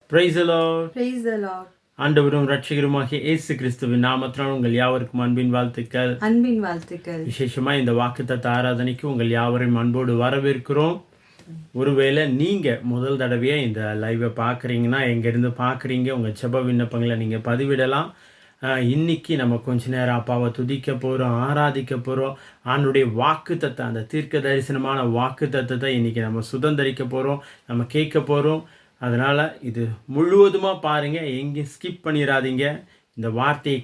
Praise the Lord. Praise the Lord. ஆண்டவரும் இரட்சகருமாகிய இயேசு கிறிஸ்துவின் நாமத்தினால் உங்கள் யாவருக்கும் அன்பின் வாழ்த்துக்கள். விசேஷமா இந்த வாக்குத்தத்த ஆராதனைக்கு உங்கள் யாவரையும் அன்போடு வரவேற்கிறோம். ஒருவேளை நீங்கள் முதல் தடவையாக இந்த லைவை பார்க்குறீங்கன்னா, எங்கேருந்து பார்க்குறீங்க, உங்கள் ஜெப விண்ணப்பங்களை நீங்கள் பதிவிடலாம். இன்னைக்கு நம்ம கொஞ்ச நேரம் அப்பாவை துதிக்க போகிறோம், ஆராதிக்க போகிறோம். ஆண்டுடைய வாக்குத்தத்தை, அந்த தீர்க்க தரிசனமான வாக்குத்தத்தத்தை இன்னைக்கு நம்ம சுதந்திரிக்க போகிறோம், நம்ம கேட்க போகிறோம். அதனால் இது முழுவதுமாக பாருங்கள், எங்கேயும் ஸ்கிப் பண்ணிடாதீங்க. இந்த வார்த்தையை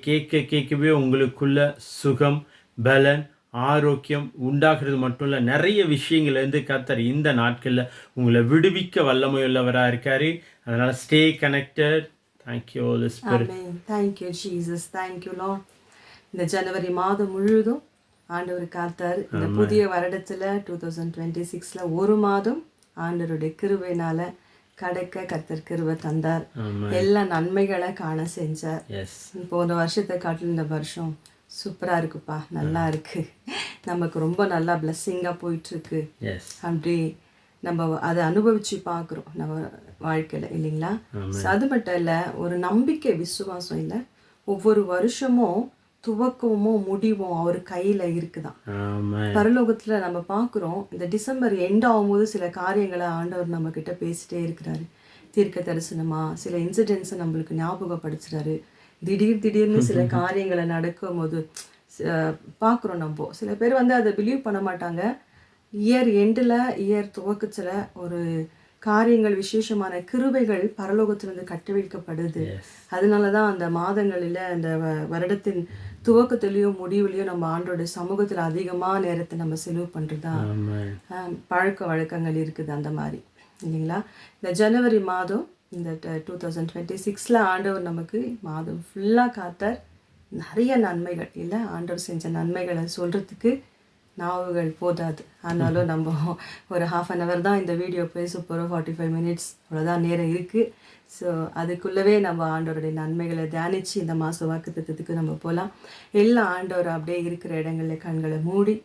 கேட்கவே உங்களுக்குள்ள சுகம், பலன், ஆரோக்கியம் உண்டாகிறது மட்டும் இல்லை, நிறைய விஷயங்கள்லேருந்து கர்த்தர் இந்த நாட்களில் உங்களை விடுவிக்க வல்லமையுள்ளவராக இருக்கார். அதனால் stay connected. Thank you holy spirit. Thank you Jesus. Thank you lord. இந்த ஜனவரி மாதம் முழுவதும் ஆண்டவர் கர்த்தர் இந்த புதிய வருடத்தில் 2026 ஒரு மாதம் ஆண்டவருடைய கிருபையினால் கடக்க கர்த்தர் கிருபை தந்தார். எல்லா நன்மைகளை காண செஞ்சார். போன வருஷத்தை காட்டில் இந்த வருஷம் சூப்பராக இருக்குப்பா, நல்லா இருக்கு, நமக்கு ரொம்ப நல்லா பிளஸ்ஸிங்காக போயிட்டுருக்கு. அப்படி நம்ம அதை அனுபவித்து பார்க்குறோம் நம்ம வாழ்க்கையில், இல்லைங்களா? அது மட்டும் இல்லை, ஒரு நம்பிக்கை விசுவாசம் இல்லை, ஒவ்வொரு வருஷமும் துவக்கமும் முடிவும் அவர் கையில் இருக்குதான். பரலோகத்தில் நம்ம பார்க்குறோம், இந்த டிசம்பர் எண்ட் ஆகும்போது சில காரியங்களை ஆண்டவர் நம்ம கிட்ட பேசிட்டே இருக்கிறாரு. தீர்க்க தரிசனமா சில இன்சிடென்ட்ஸை நம்மளுக்கு ஞாபகப்படுத்துறாரு. திடீர்னு சில காரியங்களை நடக்கும் போது பார்க்குறோம். நம்ம சில பேர் அதை பிலீவ் பண்ண மாட்டாங்க. இயர் எண்டில், இயர் துவக்கத்தில் ஒரு காரியங்கள், விசேஷமான கிருபைகள் பரலோகத்திலிருந்து கட்டவிழ்க்கப்படுது. அதனால தான் அந்த மாதங்களில், அந்த வருடத்தின் துவக்கத்துலேயும் முடிவுலையும் நம்ம ஆண்டோட சமூகத்தில் அதிகமாக நேரத்தை நம்ம செலவு பண்ணுறதா பழக்க வழக்கங்கள் இருக்குது. அந்த மாதிரி, இல்லைங்களா? இந்த ஜனவரி மாதம், இந்த 2026 ஆண்டவர் நமக்கு மாதம் ஃபுல்லாக காத்தார். நிறைய நன்மைகள் இல்லை, ஆண்டவர் செஞ்ச நன்மைகளை சொல்கிறதுக்கு நாவுகள் போதாது. ஆனாலும் நம்ம ஒரு 1/2 hour தான் இந்த வீடியோ பேச போகிறோம். 45 minutes அவ்வளோதான் நேரம் இருக்குது. ஸோ அதுக்குள்ளவே நம்ம ஆண்டவருடைய நன்மைகளை தியானித்து இந்த மாத வாக்குத்தத்தத்துக்கு நம்ம போகலாம். எல்லா ஆண்டவர் அப்படியே இருக்கிற இடங்களில் கண்களை மூடி,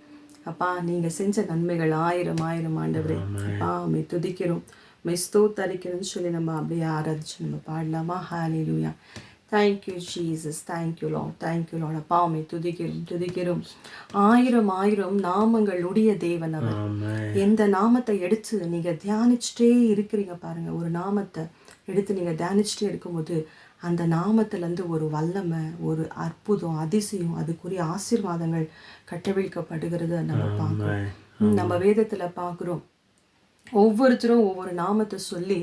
அப்பா நீங்கள் செஞ்ச நன்மைகள் 1000 ஆண்டவரே, அப்பா அம்மை துதிக்கிறோம், மை ஸ்தோத்தரிக்கிறோம்னு சொல்லி நம்ம அப்படியே ஆராதிச்சு நம்ம பாடலாமா? Hallelujah. Thank you Jesus. Thank you Lord. Thank you Lord. அப்பா அம்மை துதிக்கிறோம். 1000 நாமங்களுடைய தேவன் அவர். எந்த நாமத்தை எடுத்து நீங்கள் தியானிச்சுட்டே இருக்கிறீங்க பாருங்கள், ஒரு நாமத்தை எடுத்து நீங்கள் தியானிச்சுட்டே இருக்கும்போது அந்த நாமத்திலேருந்து ஒரு வல்லமை, ஒரு அற்புதம், அதிசயம், அதுக்குரிய ஆசீர்வாதங்கள் கட்டவிழ்க்கப்படுகிறது நம்ம பார்க்குறோம். நம்ம வேதத்தில் பார்க்குறோம், ஒவ்வொருத்தரும் ஒவ்வொரு நாமத்தை சொல்லி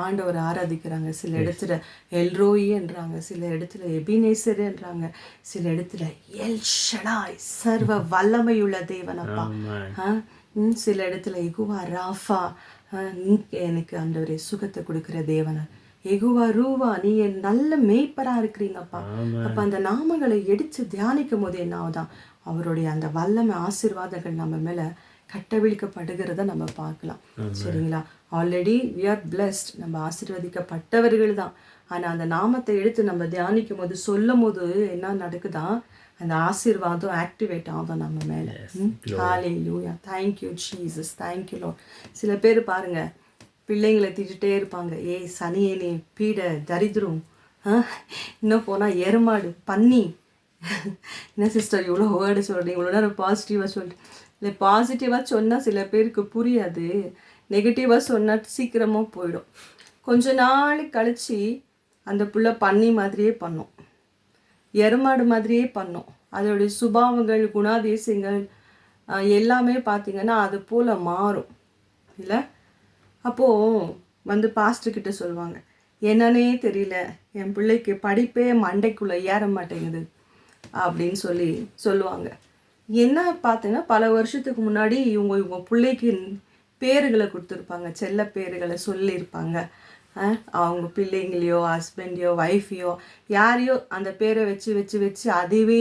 ஆண்டவர் ஆராதிக்கிறாங்க. சில இடத்துல எல்ரோயி என்றாங்க, சில இடத்துல எபினேசர் என்றாங்க, சில இடத்துல எல் ஷடாய் சர்வ வல்லமையுள்ள தேவன் அப்பா, சில இடத்துல எகுவா ராஃபா, எனக்கு ஆண்டவரே சுகத்தை கொடுக்குற தேவன, எகுவா ரூவா, நீ என் நல்ல மேய்ப்பராக இருக்கிறீங்கப்பா. அப்போ அந்த நாமங்களை எடுத்து தியானிக்கும் போது என்ன ஆகுதான், அவருடைய அந்த வல்லமை ஆசீர்வாதங்கள் நம்ம மேலே கட்டவிழ்க்கப்படுகிறத நம்ம பார்க்கலாம். சரிங்களா? ஆல்ரெடி வி ஆர் பிளஸ்ட், நம்ம ஆசீர்வதிக்கப்பட்டவர்கள் தான். ஆனால் அந்த நாமத்தை எடுத்து நம்ம தியானிக்கும் போது, சொல்லும் போது என்ன நடக்குதான், அந்த ஆசீர்வாதம் ஆக்டிவேட் ஆகும் நம்ம மேலே. Hallelujah. Thank you Jesus. Thank you Lord. சில பேர் பாருங்க, பிள்ளைங்களை திட்டுட்டே இருப்பாங்க, ஏய் சனியே, நீ பீட தரித்திரம், இன்னும் போனால் எருமாடு, பன்னி. என்ன சிஸ்டர் இவ்வளோ வேர்டு சொல்கிறீங்க, இவ்வளோ நேரம் பாசிட்டிவாக சொல்லிட்டு. இல்லை, பாசிட்டிவாக சொன்னால் சில பேருக்கு புரியாது, நெகட்டிவாக சொன்னால் சீக்கிரமாக போயிடும். கொஞ்ச நாள் கழித்து அந்த புள்ள பன்னி மாதிரியே பண்ணும், எருமாடு மாதிரியே பண்ணும். அதோடைய சுபாவங்கள், குணாதிசயங்கள் எல்லாமே பார்த்திங்கன்னா அது போல் மாறும் இல்லை? அப்போது பாஸ்டர்கிட்ட சொல்லுவாங்க, என்னன்னே தெரியல, என் பிள்ளைக்கு படிப்பே மண்டைக்குள்ளே ஏற மாட்டேங்குது அப்படின்னு சொல்லுவாங்க. என்ன பார்த்தீங்கன்னா, பல வருஷத்துக்கு முன்னாடி இவங்க பிள்ளைக்கு பேருகளை கொடுத்துருப்பாங்க, செல்ல பேருகளை சொல்லியிருப்பாங்க. அவங்க பிள்ளைங்களையோ, ஹஸ்பண்டையோ, ஒய்ஃபையோ, யாரையோ அந்த பேரை வச்சு அதுவே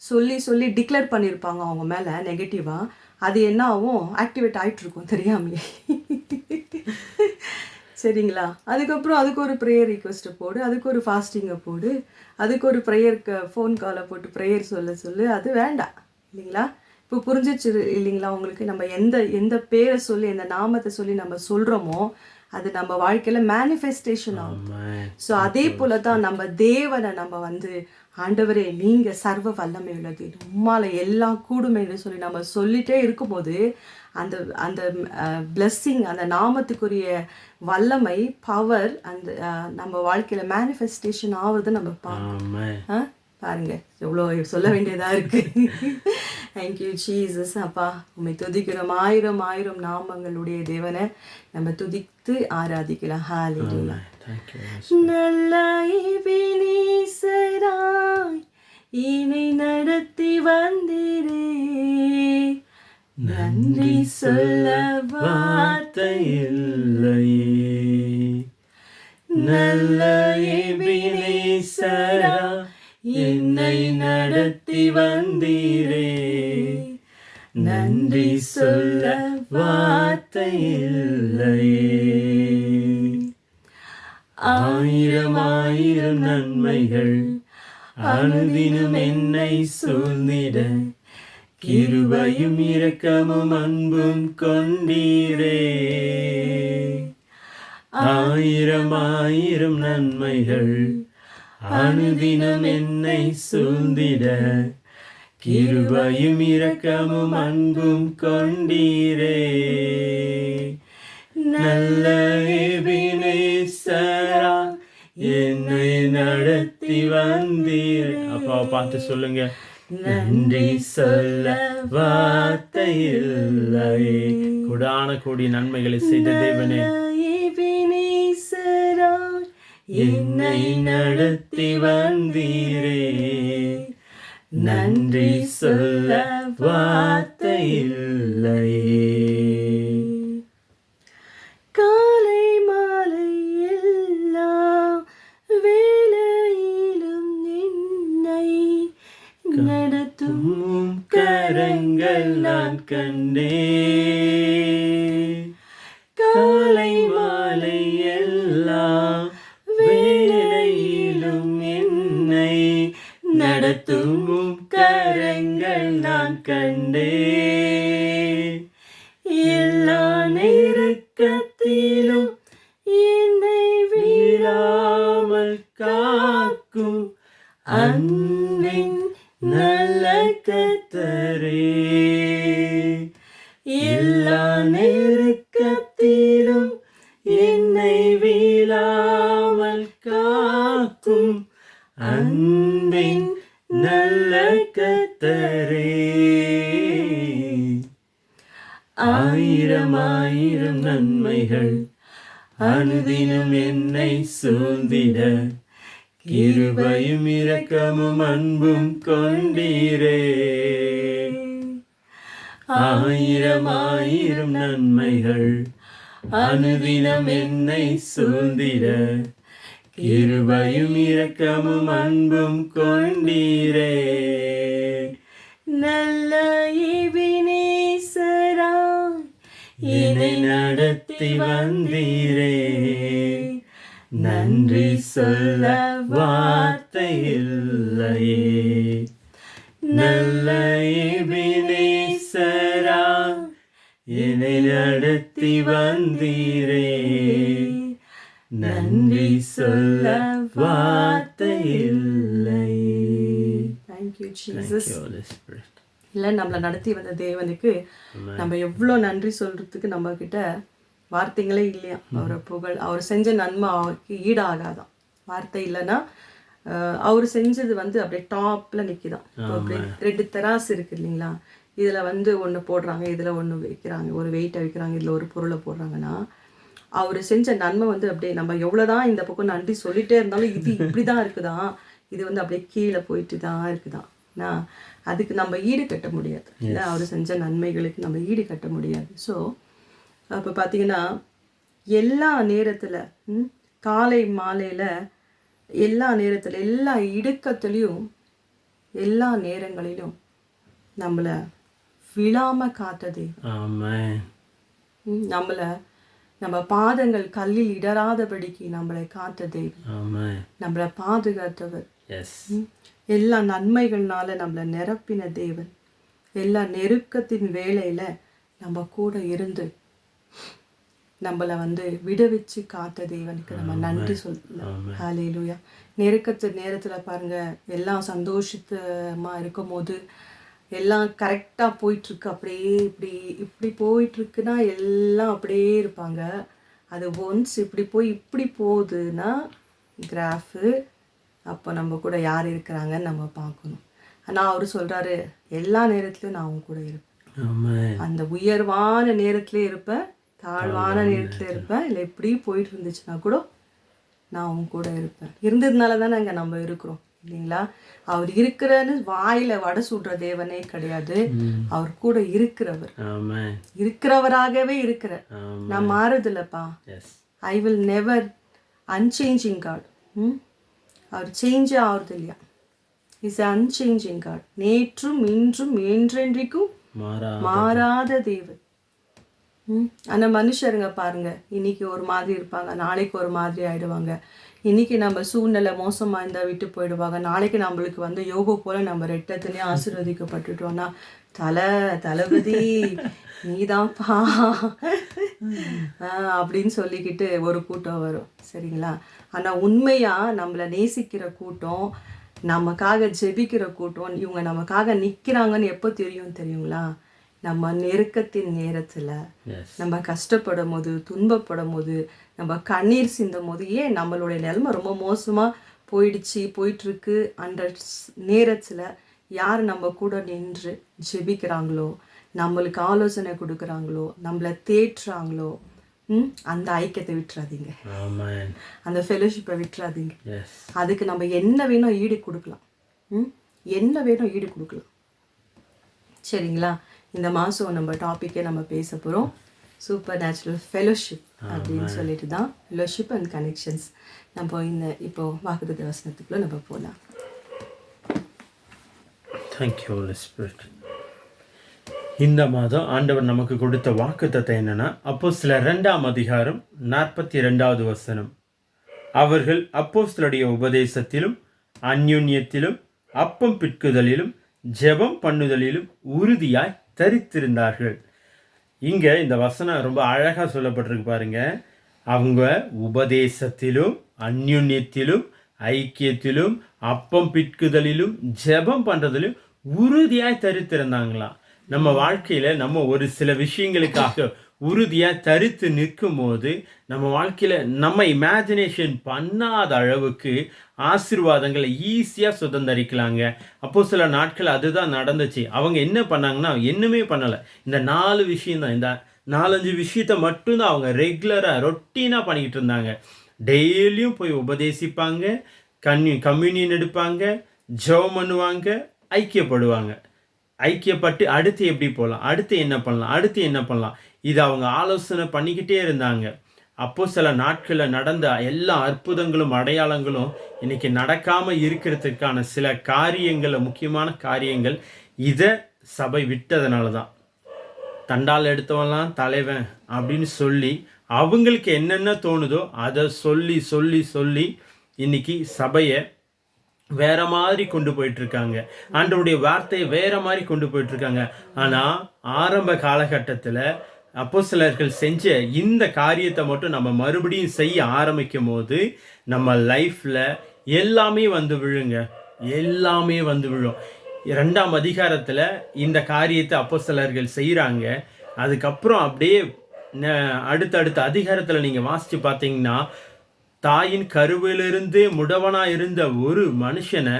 சொல்லி டிக்ளேர் பண்ணியிருப்பாங்க அவங்க மேலே நெகட்டிவாக. அது என்ன ஆகும், ஆக்டிவேட் ஆகிட்டுருக்கும் தெரியாமலே. சரிங்களா? அதுக்கப்புறம் அதுக்கு ஒரு ப்ரேயர் ரிக்வெஸ்ட்டை போடு, அதுக்கு ஒரு ஃபாஸ்டிங்கை போடு, அதுக்கு ஒரு ப்ரேயருக்கு ஃபோன் காலை போட்டு ப்ரேயர் சொல்லு. அது வேண்டாம், இல்லைங்களா? இப்போ புரிஞ்சிச்சு இல்லைங்களா உங்களுக்கு? நம்ம எந்த பேரை சொல்லி, எந்த நாமத்தை சொல்லி நம்ம சொல்கிறோமோ அது நம்ம வாழ்க்கையில மேனிஃபெஸ்டேஷன் ஆகும். ஸோ அதே போல தான் நம்ம தேவனை நம்ம வந்து ஆண்டவரே நீங்க சர்வ வல்லமை உள்ளது, உம்மால எல்லாம் கூடும் என்று சொல்லி நம்ம சொல்லிட்டே இருக்கும்போது அந்த அந்த பிளெஸ்ஸிங், அந்த நாமத்துக்குரிய வல்லமை, பவர் அந்த நம்ம வாழ்க்கையில மேனிஃபெஸ்டேஷன் ஆகுறது நம்ம பார்க்கணும். பாருங்க எவ்வளோ சொல்ல வேண்டியதா இருக்கு. Thank you Jesus. அப்பா உண்மை துதிக்கிறோம். ஆயிரம் ஆயிரம் நாமங்களுடைய தேவனை நம்ம துதித்து ஆராதிக்கலாம். ஹalleluya. நல்ல எபினேசராய் என்னை நடத்தி வந்தீரே, நன்றி சொல்ல வார்த்தை இல்லையே. நல்ல எபினேசராய் என்னை நடத்தி வந்தீரே, நன்றி சொல்ல வார்த்தை இல்லையே. ஆயிரம் ஆயிரம் நன்மைகள் அனுதினம் என்னை சூழ்ந்திட, கிருபையும் இரக்கமும் அன்பும் கொண்டீரே. ஆயிரம் ஆயிரம் நன்மைகள் அனுதினம் என்னை சூழ்ந்திட, கிருபையும் இரக்கமும் அன்பும் கொண்டீரே. நல்ல எபினேசரா என்னை நடத்தி வந்தீர். அப்பா பார்த்து சொல்லுங்க, நன்றி சொல்ல வார்த்தை இல்லையே. கொடான கோடி நன்மைகளை செய்த தேவனே, என்னை நடத்தி வந்தீரே, நன்றி சொல்ல வார்த்தை இல்லையே. காலை மாலை எல்லா வேளையிலும் என்னை நடத்தும் கரங்கள் நான் கண்டேன். காலை மாலை எல்லா வேளையிலும் என்னை நடத்தும் கரங்கள் நான் கண்டேன். எல்லா நெருக்கத்திலும் என்னை விடாமல் காக்கும் அன்பின் நல்ல கர்த்தரே. எல்லா நெருக்கத்திலும் என்னை விடாமல் காக்கும் அன்பின் நல்ல கர்த்தரே. ஆயிரம் ஆயிரம் நன்மைகள் அனுதினம் என்னை சூழ்ந்திட, கிருபையும் இரக்கமும் அன்பும் கொண்டீரே. ஆயிரம் ஆயிரம் நன்மைகள் அனுதினம் என்னை சூழ்ந்திட, கிருபையும் இரக்கமும் அன்பும் கொண்டீரே. நல்ல எபினேசரா என்னை நடத்தி வந்தீரே, நன்றி சொல்ல வார்த்தை இல்லையே. நல்ல எபினேசரா என்னை நடத்தி வந்தீரே, நன்றி சொல்ல வார்த்தை இல்லையே. Thank you Jesus. இல்லை நம்மளை நடத்தி வந்த தேவனுக்கு நம்ம எவ்வளோ நன்றி சொல்றதுக்கு நம்ம கிட்ட வார்த்தைங்களே இல்லையா. அவரை புகழ், அவர் செஞ்ச நன்மை அவருக்கு ஈடாகாதான். வார்த்தை இல்லைன்னா அவர் செஞ்சது வந்து அப்படியே டாப்பில் நிற்கிதான். அப்படியே 2 தராசு இருக்குது இல்லைங்களா, இதில் வந்து ஒன்று போடுறாங்க, இதில் ஒன்று வைக்கிறாங்க, ஒரு வெயிட்டை வைக்கிறாங்க, இதில் ஒரு பொருளை போடுறாங்கன்னா அவர் செஞ்ச நன்மை வந்து அப்படியே நம்ம எவ்வளோதான் இந்த பக்கம் நன்றி சொல்லிகிட்டே இருந்தாலும் இது இப்படி தான் இருக்குதான், இது வந்து அப்படியே கீழே போயிட்டு தான் இருக்குதான். அதுக்கு நம்ம ஈடு கட்ட முடியாது. இல்லை அவர் செஞ்ச நன்மைகளுக்கு நம்ம ஈடு கட்ட முடியாது. ஸோ அப்போ பார்த்தீங்கன்னா எல்லா நேரத்தில் காலை மாலையில் எல்லா நேரத்தில் எல்லா இடுக்கத்துலேயும் எல்லா நேரங்களிலும் நம்மளை விழாமல் காத்தது, நம்மளை நம்ம பாதங்கள் கல்லில் இடராதபடிக்கு நம்மளை காத்தது, நம்மளை பாதுகாத்தவர், எல்லா நன்மைகள்னால நம்மளை நிரப்பின தேவன், எல்லா நெருக்கத்தின் வேளையில் நம்ம கூட இருந்து நம்மளை வந்து விடுவிச்சு காத்த தேவனுக்கு நம்ம நன்றி சொல்லலாம். ஹல்லேலூயா. நேரத்தில் பாருங்க, எல்லாம் சந்தோஷமா இருக்கும் போது எல்லாம் கரெக்டாக போயிட்டுருக்கு, அப்படியே இப்படி போயிட்டுருக்குன்னா எல்லாம் அப்படியே இருப்பாங்க. அது ஒன்ஸ் இப்படி போகுதுன்னா கிராஃபு, அப்போ நம்ம கூட யார் இருக்கிறாங்கன்னு நம்ம பார்க்கணும். ஆனால் அவர் சொல்கிறாரு, எல்லா நேரத்துலையும் நான் அவங்க கூட இருப்பேன். அந்த உயர்வான நேரத்துலேயே இருப்பேன், தாழ்வான நேரத்தில் இருப்பேன். இல்லை எப்படி போயிட்டு இருந்துச்சுன்னா கூட நான் அவங்க கூட இருப்பேன். இருந்ததுனால தானே அங்கே நம்ம இருக்கிறோம் இல்லைங்களா? அவர் இருக்கிறன்னு வாயில வடை சுடுற தேவனே கிடையாது. அவர் கூட இருக்கிறவராகவே இருக்கிற. நான் மாறுதில்லப்பா. I will never unchanging God. அவர் சேஞ்சே ஆகுறது இல்லையா? Is unchanging God. நேற்றும் இன்றும் என்றென்றைக்கும் மாறாத தேவன். ஆனால் மனுஷருங்க பாருங்க, இன்னைக்கு ஒரு மாதிரி இருப்பாங்க, நாளைக்கு ஒரு மாதிரி ஆயிடுவாங்க. இன்னைக்கு நம்ம சூழ்நிலை மோசமாக இருந்தால் விட்டு போயிடுவாங்க, நாளைக்கு நம்மளுக்கு வந்து யோகோ போல நம்ம ரெட்டத்திலே ஆசீர்வதிக்கப்பட்டுட்டோம்னா தளபதி நீதான்ப்பா அப்படின்னு சொல்லிக்கிட்டு ஒரு கூட்டம் வரும், சரிங்களா? ஆனால் உண்மையாக நம்மளை நேசிக்கிற கூட்டம், நமக்காக ஜெபிக்கிற கூட்டம், இவங்க நமக்காக நிற்கிறாங்கன்னு எப்போ தெரியுங்களா? நம்ம நெருக்கத்தின் நேரத்தில், நம்ம கஷ்டப்படும் போது, துன்பப்படும் போது, நம்ம கண்ணீர் சிந்தும் போது, ஏன் நம்மளுடைய நிலைமை ரொம்ப மோசமாக போயிட்டுருக்கு அந்த நேரத்தில் யார் நம்ம கூட நின்று ஜெபிக்கிறாங்களோ, நம்மளுக்கு ஆலோசனை கொடுக்குறாங்களோ, நம்மளை தேற்றுறாங்களோ, அந்த ஐக்கியத்தை விட்டுறாதீங்க, அந்த ஃபெலோஷிப்பை விட்டுறாதீங்க. அதுக்கு நம்ம என்ன வேணும் ஈடு கொடுக்கலாம், சரிங்களா? இந்த மாதம் நம்ம டாப்பிக்கே நம்ம பேச போகிறோம், சூப்பர் நேச்சுரல் ஃபெலோஷிப் அப்படின்னு சொல்லிட்டு தான், ஃபெலோஷிப் அண்ட் கனெக்ஷன்ஸ். நம்ம இப்போ வாக்குத்தத்த வசனத்துக்குள்ள நம்ம போகலாம். Thank you holy spirit. இந்த மாதம் ஆண்டவர் நமக்கு கொடுத்த வாக்குத்தத்தை என்னன்னா, அப்போஸ்தலர் 2ஆம் அதிகாரம் 42வது வசனம். அவர்கள் அப்போஸ்தலருடைய உபதேசத்திலும் அந்யுன்யத்திலும் அப்பம் பிட்குதலிலும் ஜெபம் பண்ணுதலிலும் உறுதியாய் தரித்திருந்தார்கள். இங்கே இந்த வசனம் ரொம்ப அழகாக சொல்லப்பட்டிருக்கு பாருங்க. அவங்க உபதேசத்திலும் அந்யுன்யத்திலும் ஐக்கியத்திலும் அப்பம் பிட்குதலிலும் ஜெபம் பண்ணுறதிலும் உறுதியாய் தரித்திருந்தாங்களாம். நம்ம வாழ்க்கையில் நம்ம ஒரு சில விஷயங்களுக்காக உறுதியாக தரித்து நிற்கும் போது நம்ம வாழ்க்கையில் நம்ம இமேஜினேஷன் பண்ணாத அளவுக்கு ஆசீர்வாதங்களை ஈஸியாக சுதந்திரிக்கலாங்க. அப்போ சில நாட்கள் அதுதான் நடந்துச்சு. அவங்க என்ன பண்ணாங்கன்னா, என்னமே பண்ணலை, இந்த 4 விஷயம்தான், இந்த 4-5 விஷயத்தை மட்டும்தான் அவங்க ரெகுலராக ரொட்டீனாக பண்ணிக்கிட்டு இருந்தாங்க. டெய்லியும் போய் உபதேசிப்பாங்க, கம்யூனியன் எடுப்பாங்க, ஜெபம் பண்ணுவாங்க, ஐக்கியப்படுவாங்க. ஐக்கியப்பட்டு அடுத்து எப்படி போகலாம், அடுத்து என்ன பண்ணலாம், இது அவங்க ஆலோசனை பண்ணிக்கிட்டே இருந்தாங்க. அப்போ சில நாட்களில் நடந்த எல்லா அற்புதங்களும் அடையாளங்களும் இன்னைக்கு நடக்காமல் இருக்கிறதுக்கான சில காரியங்கள், முக்கியமான காரியங்கள் இதை சபை விட்டதுனால தான். தண்டால் எடுத்தவன்லாம் தலைவன் அப்படின்னு சொல்லி அவங்களுக்கு என்னென்ன தோணுதோ அதை சொல்லி சொல்லி சொல்லி இன்னைக்கு சபையை வேற மாதிரி கொண்டு போயிட்டு இருக்காங்க. ஆண்டவருடைய வார்த்தையை வேற மாதிரி கொண்டு போயிட்டு இருக்காங்க. ஆனால் ஆரம்ப காலகட்டத்தில் அப்போஸ்தலர்கள் செஞ்ச இந்த காரியத்தை மட்டும் நம்ம மறுபடியும் செய்ய ஆரம்பிக்கும் போது நம்ம லைஃப்பில் எல்லாமே வந்து விழுங்க, எல்லாமே வந்து விழும். 2ஆம் அதிகாரத்தில் இந்த காரியத்தை அப்போஸ்தலர்கள் செய்கிறாங்க. அதுக்கப்புறம் அப்படியே அடுத்தடுத்த அதிகாரத்தில் நீங்கள் வாசித்து பார்த்தீங்கன்னா, தாயின் கருவிலிருந்து முடவனாக இருந்த ஒரு மனுஷனை,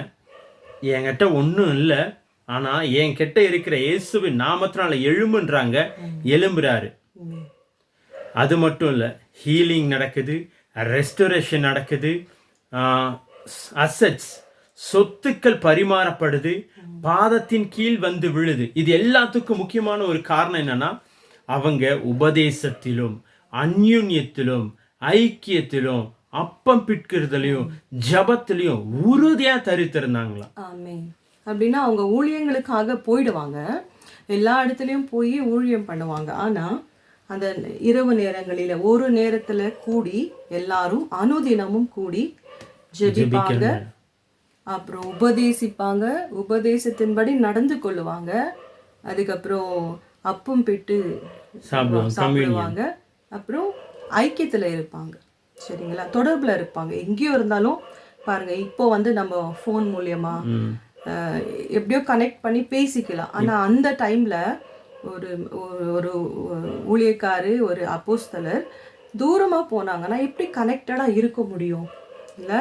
என்கிட்ட ஒன்றும் இல்லை, ஆனால் என்கிட்ட இருக்கிற இயேசுவின் நாமத்தினால எழும்புன்றாங்க, எழும்புறாரு. அது மட்டும் இல்லை, ஹீலிங் நடக்குது, ரெஸ்டோரேஷன் நடக்குது, அசட்ஸ் சொத்துக்கள் பரிமாறப்படுது, பாதத்தின் கீழ் வந்து விழுது. இது எல்லாத்துக்கும் முக்கியமான ஒரு காரணம் என்னன்னா, அவங்க உபதேசத்திலும் அந்யுன்யத்திலும் ஐக்கியத்திலும் அப்பம் பிட்கிறதுலையும் ஜபத்திலையும் உறுதியா தரித்திருந்தாங்களா. ஆமென். அப்படின்னா அவங்க ஊழியங்களுக்காக போயிடுவாங்க, எல்லா இடத்துலையும் போய் ஊழியம் பண்ணுவாங்க. ஆனால் அந்த இரவு நேரங்களில் ஒரு நேரத்தில் கூடி எல்லாரும் அனுதினமும் கூடி ஜெபிப்பாங்க, அப்புறம் உபதேசிப்பாங்க, உபதேசத்தின்படி நடந்து கொள்ளுவாங்க, அதுக்கப்புறம் அப்பம் பிட்டு சாப்பிடுவாங்க, அப்புறம் ஐக்கியத்தில் இருப்பாங்க. சரிங்களா, தொடர்பில் இருப்பாங்க. எங்கேயோ இருந்தாலும் பாருங்கள், இப்போ வந்து நம்ம ஃபோன் மூலயமா எப்படியோ கனெக்ட் பண்ணி பேசிக்கலாம். ஆனால் அந்த டைமில் ஒரு ஒரு ஊழியக்காரு, ஒரு அப்போஸ்தலர் தூரமாக போனாங்கன்னா எப்படி கனெக்டடாக இருக்க முடியும் இல்லை?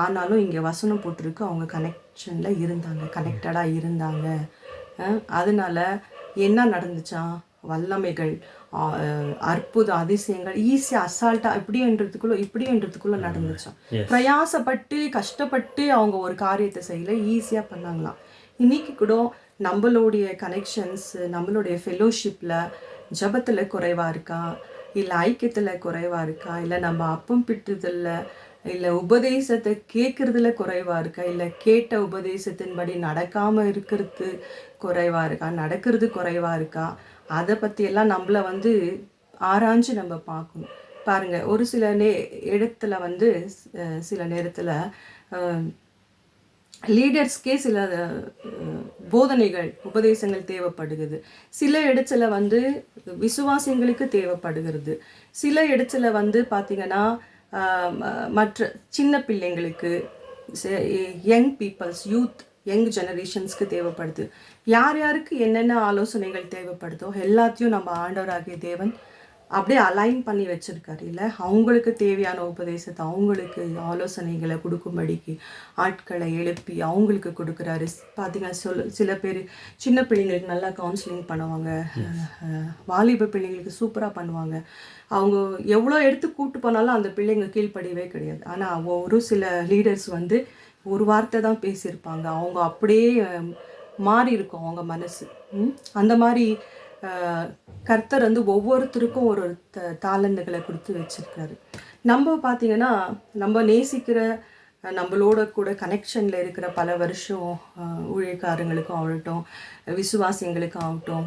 ஆனாலும் இங்கே வசனம் போட்டிருக்கு, அவங்க கனெக்ஷனில் இருந்தாங்க, கனெக்டடாக இருந்தாங்க. அதனால என்ன நடந்துச்சா, வல்லமைகள், அற்புத அதிசயங்கள் ஈஸியாக அசால்ட்டாக இப்படின்றதுக்குள்ளே நடந்துச்சான். பிரயாசப்பட்டு கஷ்டப்பட்டு அவங்க ஒரு காரியத்தை செய்யல, ஈஸியாக பண்ணாங்களாம். இன்னைக்கு கூட நம்மளுடைய கனெக்ஷன்ஸ், நம்மளுடைய ஃபெலோஷிப்பில் ஜபத்தில் குறைவாக இருக்கா, இல்லை ஐக்கியத்தில் குறைவாக இருக்கா, இல்லை நம்ம அப்பம் பிட்டுதில்ல, இல்லை உபதேசத்தை கேட்குறதுல குறைவாக இருக்கா, இல்லை கேட்ட உபதேசத்தின்படி நடக்காமல் இருக்கிறது குறைவாக இருக்கா, நடக்கிறது குறைவாக இருக்கா, அதை பற்றியெல்லாம் நம்மளை வந்து ஆராய்ஞ்சு நம்ம பார்க்கணும். பாருங்கள், ஒரு சில இடத்துல வந்து சில நேரத்தில் லீடர்ஸ்க்கே சில போதனைகள், உபதேசங்கள் தேவைப்படுகிறது. சில இடத்துல வந்து விசுவாசிங்களுக்கு தேவைப்படுகிறது. சில இடத்துல வந்து பார்த்திங்கன்னா மற்ற சின்ன பிள்ளைங்களுக்கு, யங் பீப்புள்ஸ், யூத், யங் ஜெனரேஷன்ஸ்க்கு தேவைப்படுது. யார் யாருக்கு என்னென்ன ஆலோசனைகள் தேவைப்படுதோ எல்லாத்தையும் நம்ம ஆண்டவராகிய தேவன் அப்படியே அலைன் பண்ணி வச்சுருக்காரு இல்லை? அவங்களுக்கு தேவையான உபதேசத்தை, அவங்களுக்கு ஆலோசனைகளை கொடுக்கும்படிக்கு ஆட்களை எழுப்பி அவங்களுக்கு கொடுக்குறாரு. பார்த்தீங்கன்னா சில பேர் சின்ன பிள்ளைங்களுக்கு நல்லா கவுன்சிலிங் பண்ணுவாங்க, வாலிப பிள்ளைங்களுக்கு சூப்பராக பண்ணுவாங்க. அவங்க எவ்வளோ எடுத்து கூட்டு போனாலும் அந்த பிள்ளைங்க கீழ்ப்படியவே கிடையாது. ஆனால் ஒரு சில லீடர்ஸ் வந்து ஒரு வார்த்தை தான் பேசியிருப்பாங்க, அவங்க அப்படியே மாறி இருக்கும் அவங்க மனசு. அந்த மாதிரி கர்த்தர் வந்து ஒவ்வொருத்தருக்கும் ஒரு தாளந்துகளை கொடுத்து வச்சிருக்காரு. நம்ம பார்த்திங்கன்னா நம்ம நேசிக்கிற, நம்மளோட கூட கனெக்ஷனில் இருக்கிற பல வருஷம் ஊழியக்காரங்களுக்கும் ஆகட்டும், விசுவாசிங்களுக்கும் ஆகட்டும்,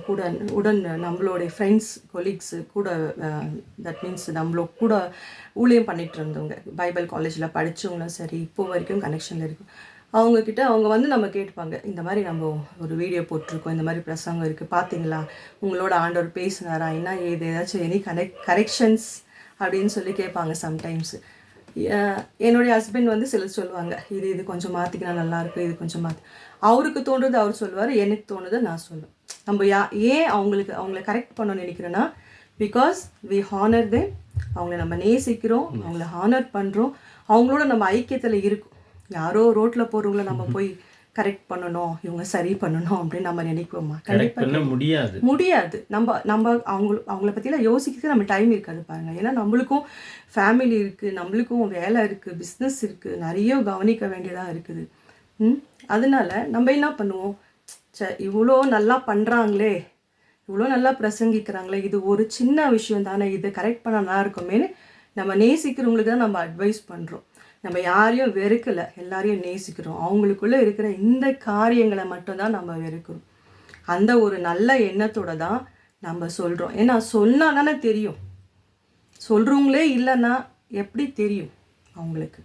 உடன் நம்மளுடைய ஃப்ரெண்ட்ஸ், கொலீக்ஸு கூட, தட் மீன்ஸ் நம்மளோ கூட ஊழியம் பண்ணிகிட்டு இருந்தவங்க, பைபிள் காலேஜில் படித்தவங்களும் சரி, இப்போ வரைக்கும் கனெக்ஷனில் இருக்கும். அவங்கக்கிட்ட அவங்க வந்து நம்ம கேட்பாங்க, இந்த மாதிரி நம்ம ஒரு வீடியோ போட்டிருக்கோம், இந்த மாதிரி பிரசங்கம் இருக்குது, பார்த்தீங்களா, உங்களோட ஆண்டவர் பேசினாரா, என்ன ஏதாச்சும் எனி கரெக்ஷன்ஸ் அப்படின்னு சொல்லி கேட்பாங்க. சம்டைம்ஸு என்னுடைய ஹஸ்பண்ட் வந்து சிலர் சொல்லுவாங்க, இது கொஞ்சம் மாற்றிக்கினா நல்லாயிருக்கும், இது கொஞ்சம் அவருக்கு தோன்றுறது அவர் சொல்லுவார், எனக்கு தோணுது நான் சொல்லுவேன். நம்ம ஏன் அவங்கள கரெக்ட் பண்ண நினைக்கிறேன்னா, பிகாஸ் வி ஹானர் தெம், அவங்கள நம்ம நேசிக்கிறோம், அவங்கள ஹானர் பண்ணுறோம், அவங்களோட நம்ம ஐக்கியத்தில் இருக்கும். யாரோ ரோட்டில் போகிறவங்கள நம்ம போய் கரெக்ட் பண்ணணும், இவங்க சரி பண்ணணும் அப்படின்னு நம்ம நினைப்போமா? கண்டிப்பாக முடியாது. நம்ம அவங்கள பற்றிலாம் யோசிக்கிறதுக்கு நம்ம டைம் இருக்காது பாருங்கள். ஏன்னா நம்மளுக்கும் ஃபேமிலி இருக்குது, நம்மளுக்கும் வேலை இருக்குது, பிஸ்னஸ் இருக்குது, நிறைய கவனிக்க வேண்டியதாக இருக்குது. அதனால நம்ம என்ன பண்ணுவோம், இவ்வளோ நல்லா பண்ணுறாங்களே, இவ்வளோ நல்லா பிரசங்கிக்கிறாங்களே, இது ஒரு சின்ன விஷயம் தானே, இதை கரெக்ட் பண்ண நல்லா இருக்குமேனு நம்ம நேசிக்கிறவங்களுக்கு தான் நம்ம அட்வைஸ் பண்ணுறோம். நம்ம யாரையும் வெறுக்கலை, எல்லாரையும் நேசிக்கிறோம். அவங்களுக்குள்ளே இருக்கிற இந்த காரியங்களை மட்டும்தான் நம்ம வெறுக்கிறோம். அந்த ஒரு நல்ல எண்ணத்தோடு தான் நம்ம சொல்கிறோம். ஏன்னா சொன்னால் தானே தெரியும், சொல்கிறவங்களே இல்லைன்னா எப்படி தெரியும் அவங்களுக்கு?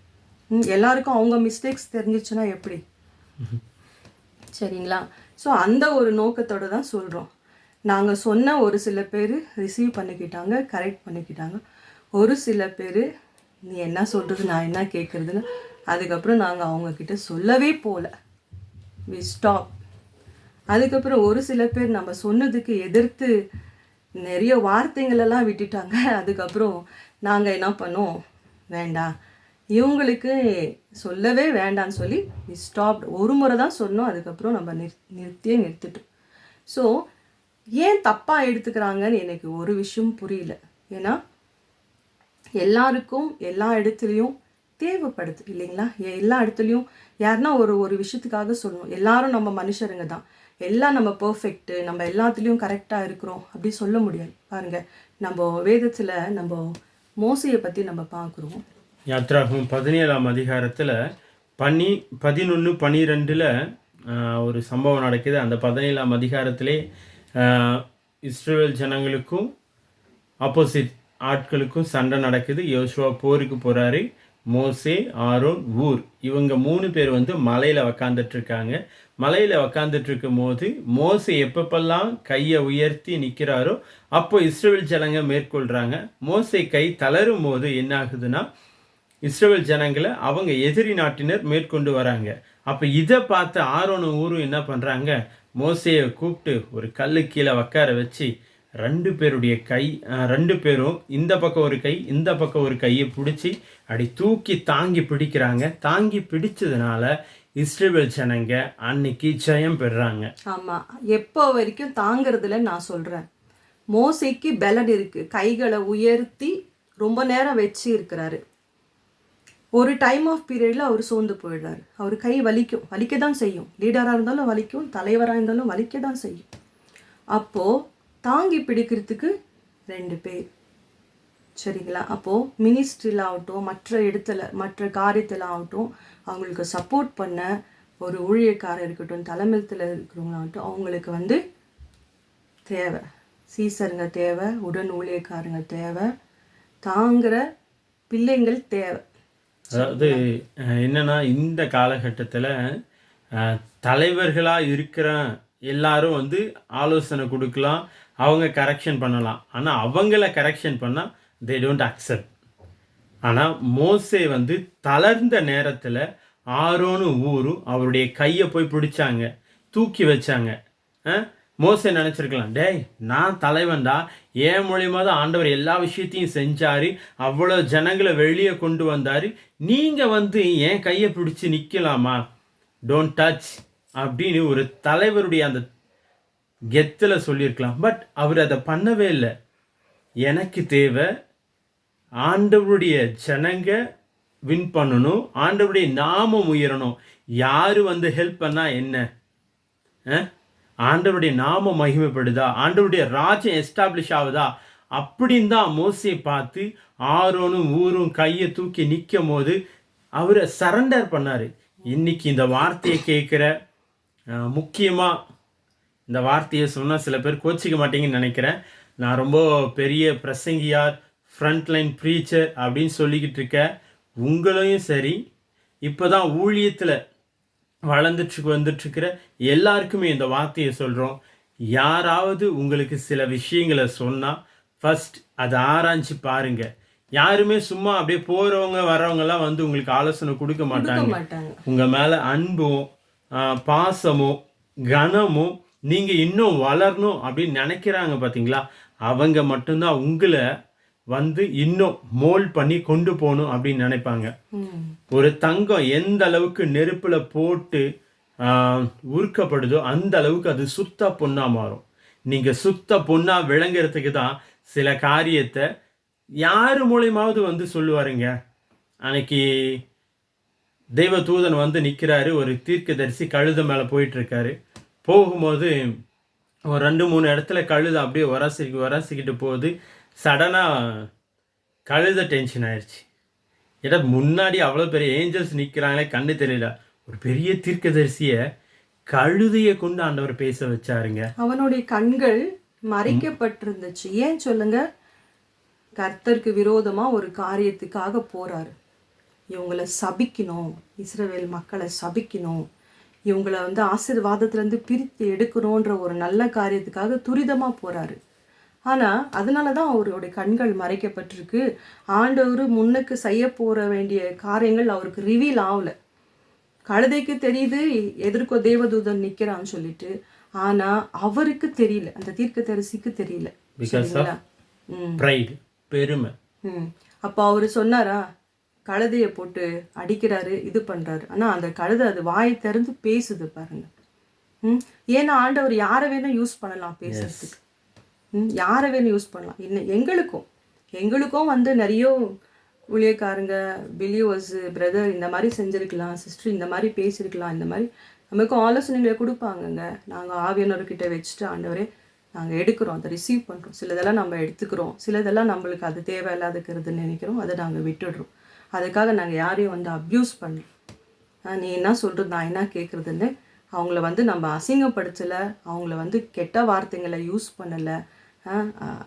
எல்லாருக்கும் அவங்க மிஸ்டேக்ஸ் தெரிஞ்சிச்சுன்னா எப்படி? சரிங்களா? ஸோ அந்த ஒரு நோக்கத்தோடு தான் சொல்கிறோம். நாங்கள் சொன்ன ஒரு சில பேர் ரிசீவ் பண்ணிக்கிட்டாங்க, கரெக்ட் பண்ணிக்கிட்டாங்க. ஒரு சில பேர் நீ என்ன சொல்கிறது, நான் என்ன கேட்குறதுன்னு அதுக்கப்புறம் நாங்கள் அவங்கக்கிட்ட சொல்லவே போகல, வி ஸ்டாப். அதுக்கப்புறம் ஒரு சில பேர் நம்ம சொன்னதுக்கு எதிர்த்து நிறைய வார்த்தைங்களெல்லாம் விட்டுட்டாங்க. அதுக்கப்புறம் நாங்கள் என்ன பண்ணோம், வேண்டாம், இவங்களுக்கு சொல்லவே வேண்டான்னு சொல்லி வி ஸ்டாப். ஒரு முறை தான் சொன்னோம், அதுக்கப்புறம் நம்ம நிறுத்திட்டோம். ஸோ ஏன் தப்பாக எடுத்துக்கிறாங்கன்னு எனக்கு ஒரு விஷயம் புரியல. ஏன்னா எல்லாருக்கும் எல்லா இடத்துலையும் தேவைப்படுது இல்லைங்களா? எல்லா இடத்துலையும் யாருன்னா ஒரு விஷயத்துக்காக சொல்லணும். எல்லாரும் நம்ம மனுஷருங்க தான், எல்லாம் நம்ம பர்ஃபெக்ட்டு, நம்ம எல்லாத்துலேயும் கரெக்டாக இருக்கிறோம் அப்படி சொல்ல முடியாது. பாருங்கள், நம்ம வேதத்தில் நம்ம மோசையை பற்றி நம்ம பார்க்குறோம். யாத்ராகமம் 17ஆம் அதிகாரத்தில் 11-12 ஒரு சம்பவம் நடக்குது. அந்த 17ஆம் அதிகாரத்திலே இஸ்ரவேல் ஜனங்களுக்கும் ஆப்போசிட் ஆட்களுக்கும் சண்டை நடக்குது. யோசுவா போருக்கு போகிறாரு. மோசே, ஆரோன், ஊர், இவங்க 3 பேர் வந்து மலையில் உக்காந்துட்டு இருக்காங்க. மலையில் உக்காந்துட்டு இருக்கும் போது மோசே எப்பப்பெல்லாம் கையை உயர்த்தி நிற்கிறாரோ அப்போ இஸ்ரவேல் ஜனங்க மேற்கொள்கிறாங்க. மோசே கை தளரும் போது என்ன ஆகுதுன்னா இஸ்ரவேல் ஜனங்களை அவங்க எதிரி நாட்டினர் மேற்கொண்டு வராங்க. அப்போ இதை பார்த்து ஆரோனும் ஊரும் என்ன பண்ணுறாங்க, மோசையை கூப்பிட்டு ஒரு கல்லு கீழே உட்கார வச்சு 2 பேருடைய கை 2 பேரும் இந்த பக்கம் ஒரு கை இந்த பக்கம் ஒரு கையை பிடிச்சி அப்படி தூக்கி தாங்கி பிடிக்கிறாங்க. தாங்கி பிடிச்சதுனால இஸ்ரவேல் ஜனங்க அன்னைக்கு ஜெயம் பெறுறாங்க. ஆமாம், எப்போ வரைக்கும் தாங்கிறதுல நான் சொல்கிறேன். மோசைக்கு பலன் இருக்குது, கைகளை உயர்த்தி ரொம்ப நேரம் வச்சு இருக்கிறாரு. ஒரு டைம் ஆஃப் பீரியடில் அவர் சோர்ந்து போயிடுறாரு. அவர் கை வலிக்க தான் செய்யும். லீடராக இருந்தாலும் வலிக்கும், தலைவராக இருந்தாலும் வலிக்க தான் செய்யும். அப்போது தாங்கி பிடிக்கிறதுக்கு 2 பேர், சரிங்களா? அப்போது மினிஸ்ட்ரியில் ஆகட்டும், மற்ற காரியத்தில் ஆகட்டும், அவங்களுக்கு சப்போர்ட் பண்ண ஒரு ஊழியக்காரர் இருக்கட்டும், தலைமையில் இருக்கிறவங்களாகட்டும், அவங்களுக்கு வந்து தேவை, சீசருங்க தேவை, உடன் ஊழியக்காரங்க தேவை, தாங்குகிற பிள்ளைங்கள் தேவை. அதாவது என்னன்னா இந்த காலகட்டத்தில் தலைவர்களாக இருக்கிற எல்லாரும் வந்து ஆலோசனை கொடுக்கலாம், அவங்க கரெக்ஷன் பண்ணலாம். ஆனால் அவங்கள கரெக்ஷன் பண்ணால் தே டோன்ட் அக்செப்ட். ஆனால் மோசே வந்து தளர்ந்த நேரத்தில் ஆரோனும் ஊரும் அவருடைய கையை போய் பிடிச்சாங்க, தூக்கி வச்சாங்க. மோசே நினச்சிருக்கலாம், டேய் நான் தலைவன்டா, என் மூலியமாக தான் ஆண்டவர் எல்லா விஷயத்தையும் செஞ்சார், அவ்வளோ ஜனங்களை வெளியே கொண்டு வந்தார், நீங்கள் வந்து என் கையை பிடிச்சி நிற்கலாமா, டோன்ட் டச் அப்படின்னு ஒரு தலைவருடைய அந்த கெத்தில் சொல்லியிருக்கலாம். பட் அவர் அதை பண்ணவே இல்லை. எனக்கு தேவை ஆண்டவருடைய ஜனங்க வின் பண்ணணும், ஆண்டவருடைய நாமம் உயரணும். யார் வந்து ஹெல்ப் பண்ணால் என்ன, ஆண்டவருடைய நாம மகிமைப்படுதா, ஆண்டவருடைய ராஜ்யம் எஸ்டாப்ளிஷ் ஆகுதா அப்படின்னு தான் மோசையை பார்த்து ஆரோனும் ஊரும் கையை தூக்கி நிற்கும் போது அவரை சரண்டர் பண்ணார். இன்னைக்கு இந்த வார்த்தையை கேட்குற முக்கியமாக இந்த வார்த்தையை சொன்னால் சில பேர் கோச்சிக்க மாட்டீங்கன்னு நினைக்கிறேன். நான் ரொம்ப பெரிய பிரசங்கியார், ஃப்ரண்ட்லைன் ப்ரீச்சர் அப்படின்னு சொல்லிக்கிட்டு இருக்கேன். உங்களையும் சரி, இப்போ தான் ஊழியத்தில் வந்துட்டுருக்கிற எல்லாருக்குமே இந்த வார்த்தையை சொல்கிறோம். யாராவது உங்களுக்கு சில விஷயங்களை சொன்னால் ஃபஸ்ட் அதை ஆராய்ச்சி பாருங்கள். யாருமே சும்மா அப்படியே போகிறவங்க வரவங்கெல்லாம் வந்து உங்களுக்கு ஆலோசனை கொடுக்க மாட்டாங்க. உங்கள் மேலே அன்பும் பாசமும் கனமும் நீங்கள் இன்னும் வளரணும் அப்படின்னு நினைக்கிறாங்க பார்த்தீங்களா, அவங்க மட்டும்தான் உங்களை வந்து இன்னும் மோல்ட் பண்ணி கொண்டு போகணும் அப்படின்னு நினைப்பாங்க. ஒரு தங்கம் எந்த அளவுக்கு நெருப்புல போட்டு உருக்கப்படுதோ அந்த அளவுக்கு அது சுத்த பொண்ணா மாறும். நீங்க சுத்த பொண்ணா விளங்குறதுக்கு தான் சில காரியத்தை யாரு மூலியமாவது வந்து சொல்லுவாருங்க. அன்னைக்கு தெய்வ தூதன் வந்து நிற்கிறாரு, ஒரு தீர்க்கதரிசி கழுத மேலே போயிட்டு இருக்காரு. போகும்போது ஒரு 2-3 இடத்துல கழுத அப்படியே உரசிக்கிட்டு போகுது. சடனாக கழுத டென்ஷன் ஆயிடுச்சு. ஏன்னா முன்னாடி அவ்வளோ பெரிய ஏஞ்சல்ஸ் நிற்கிறாங்களே, கண்ணு தெரியல. ஒரு பெரிய தீர்க்கதரிசியை கழுதையை கொண்டு ஆண்டவர் பேச வச்சாருங்க. அவனுடைய கண்கள் மறைக்கப்பட்டிருந்துச்சு. ஏன் சொல்லுங்க? கர்த்தருக்கு விரோதமாக ஒரு காரியத்துக்காக போறாரு. இவங்களை சபிக்கணும், இஸ்ரவேல் மக்களை சபிக்கணும், இவங்களை வந்து ஆசீர்வாதத்திலேருந்து பிரித்து எடுக்கணுன்ற ஒரு நல்ல காரியத்துக்காக துரிதமாக போறாரு. ஆனால் அதனால தான் அவருடைய கண்கள் மறைக்கப்பட்டிருக்கு. ஆண்டவர் முன்னுக்கு செய்ய போகிற வேண்டிய காரியங்கள் அவருக்கு ரிவீல் ஆகலை. கழுதைக்கு தெரியுது எதிர்க்கோ தேவதூதன் நிற்கிறான்னு சொல்லிட்டு, ஆனால் அவருக்கு தெரியல, அந்த தீர்க்கதரிசிக்கு தெரியல. பெருமை. அப்போ அவர் சொன்னாரா, கழுதையை போட்டு அடிக்கிறாரு, இது பண்ணுறாரு. ஆனால் அந்த கழுதை அது வாயை திறந்து பேசுது பாருங்க. ஏன்னா ஆண்டவர் யாரை வேணும் யூஸ் பண்ணலாம் பேசுறதுக்கு, யாரை வேணும் யூஸ் பண்ணலாம். இன்னும் எங்களுக்கும் வந்து நிறைய ஊழியக்காரங்க, பிலிவர்ஸ், பிரதர் இந்த மாதிரி செஞ்சுருக்கலாம், சிஸ்டர் இந்த மாதிரி பேசியிருக்கலாம், இந்த மாதிரி நமக்கும் ஆலோசனைகளை கொடுப்பாங்கங்க. நாங்கள் ஆவியானவர்கிட்ட வச்சுட்டு ஆண்டவரே நாங்கள் எடுக்கிறோம், அதை ரிசீவ் பண்ணுறோம். சிலதெல்லாம் நம்ம எடுத்துக்கிறோம், சிலதெல்லாம் நம்மளுக்கு அது தேவையில்லாதுக்கிறதுன்னு நினைக்கிறோம், அதை நாங்கள் விட்டுடுறோம். அதுக்காக நாங்கள் யாரையும் வந்து அப்யூஸ் பண்ணலாம். நீ என்ன சொல்கிறது, நான் என்ன கேட்குறதுன்னு அவங்கள வந்து நம்ம அசிங்கப்படுத்தலை, அவங்கள வந்து கெட்ட வார்த்தைங்களை யூஸ் பண்ணலை.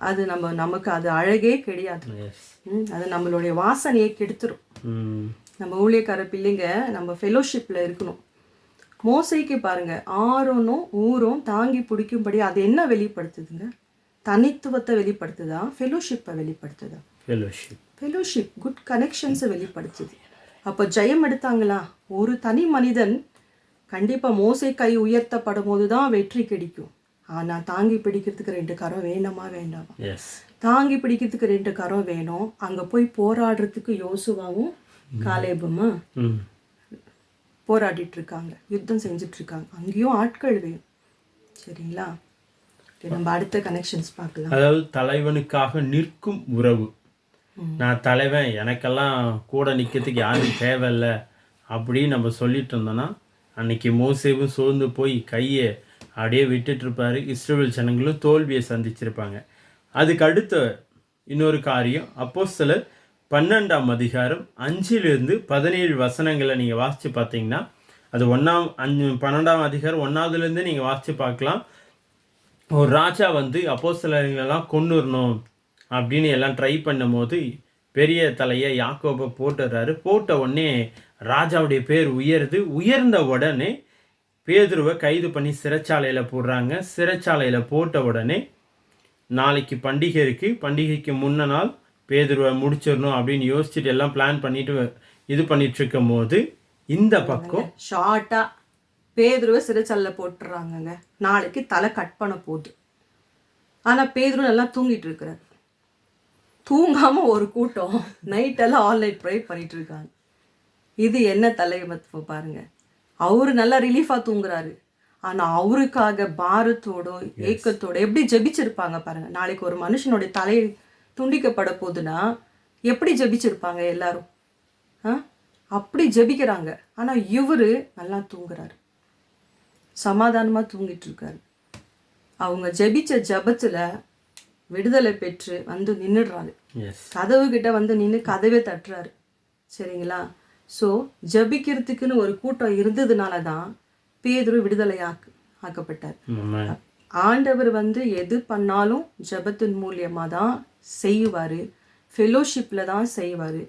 அது நமக்கு அது அழகே கிடையாது. அது நம்மளுடைய வாசனையை கெடுத்துரும். நம்ம ஊழியக்கார பிள்ளைங்க நம்ம ஃபெலோஷிப்பில் இருக்கணும். மோசைக்கு பாருங்க, ஆரோனும் ஊரும் தாங்கி பிடிக்கும்படி அது என்ன வெளிப்படுத்துதுங்க? தனித்துவத்தை வெளிப்படுத்துதா, ஃபெலோஷிப்பை வெளிப்படுத்துதா? Fellowship good கனெக்ஷன்ஸை வெளிப்படுத்துது. அப்போ ஜெயம் எடுத்தாங்களா? ஒரு தனி மனிதன் கண்டிப்பாக மோசை கை உயர்த்தப்படும் போது தான் வெற்றி கிடைக்கும். ஆனால் தாங்கி பிடிக்கிறதுக்கு 2 கரம் வேண்டாமா? வேண்டாமா? தாங்கி பிடிக்கிறதுக்கு 2 கரம் வேணும். அங்கே போய் போராடுறதுக்கு யோசுவாவும் காலேபுமா போராடிட்டு இருக்காங்க, யுத்தம் செஞ்சுட்டு இருக்காங்க. அங்கேயும் ஆட்கள் வேணும். சரிங்களா? நம்ம அடுத்த கனெக்ஷன்ஸ் பார்க்கலாம். அதாவது தலைவனுக்காக நிற்கும் உறவு. நான் தலைவன், எனக்கெல்லாம் கூட நிற்கிறதுக்கு யாரும் தேவையில்லை அப்படின்னு நம்ம சொல்லிட்டு இருந்தோன்னா, அன்னைக்கு மோசேவும் சோர்ந்து போய் கையை அப்படியே விட்டுட்டு இருப்பாரு. இஸ்ரவேல் ஜனங்களும் தோல்வியை சந்திச்சிருப்பாங்க. அதுக்கு அடுத்த இன்னொரு காரியம், அப்போஸ்தலர் 12ஆம் அதிகாரம் 5 - 17 வசனங்களை நீங்கள் வாசித்து பார்த்தீங்கன்னா, அது 12ஆம் அதிகாரம் 1ஆவதுலேருந்து நீங்கள் வாசித்து பார்க்கலாம். ஒரு ராஜா வந்து அப்போஸ்தலர்களெல்லாம் கொன்னுறணும் அப்படின்னு எல்லாம் ட்ரை பண்ணும்போது பெரிய தலையை யாக்கோபை போட்டுறாரு. போட்ட உடனே ராஜாவுடைய பேர் உயர்ந்த உடனே பேதுருவை கைது பண்ணி சிறைச்சாலையில் போடுறாங்க. சிறைச்சாலையில் போட்ட உடனே நாளைக்கு பண்டிகை இருக்குது, பண்டிகைக்கு முன்ன நாள் பேதுருவை முடிச்சிடணும் அப்படின்னு யோசிச்சுட்டு எல்லாம் பிளான் பண்ணிட்டு இது பண்ணிட்டு இருக்கும் போது இந்த பக்கம் ஷார்ட்டாக பேதுருவை சிறைச்சாலையில் போட்டுறாங்கங்க. நாளைக்கு தலை கட் பண்ண போகுது. ஆனால் பேதுரு நல்லா தூங்கிட்டு இருக்கிறார். தூங்காமல் ஒரு கூட்டம் நைட்டெல்லாம் ஆல் நைட் ப்ரே பண்ணிட்டு இருக்காங்க. இது என்ன தலைமத்துவம் பாருங்க. அவரு நல்லா ரிலீஃபாக தூங்குறாரு. ஆனால் அவருக்காக பாரத்தோட ஏக்கத்தோட எப்படி ஜெபிச்சிருப்பாங்க பாருங்க. நாளைக்கு ஒரு மனுஷனுடைய தலை துண்டிக்கப்பட போகுதுன்னா எப்படி ஜெபிச்சிருப்பாங்க எல்லாரும்? அப்படி ஜெபிக்கிறாங்க. ஆனால் இவரு நல்லா தூங்குறாரு, சமாதானமாக தூங்கிட்டு இருக்காரு. அவங்க ஜெபிச்ச ஜபத்தில் விடுதலை பெற்று வந்து நின்றுடுறாரு. கதவு கிட்ட வந்து நின்று கதவை தட்டுறாரு. சரிங்களா? ஸோ ஜபிக்கிறதுக்குன்னு ஒரு கூட்டம் இருந்ததுனால தான் பேதுரு விடுதலை ஆக்கப்பட்டார். ஆண்டவர் வந்து எது பண்ணாலும் ஜபத்தின் மூலியமாக தான் செய்வார், ஃபெலோஷிப்பில் தான் செய்வார்.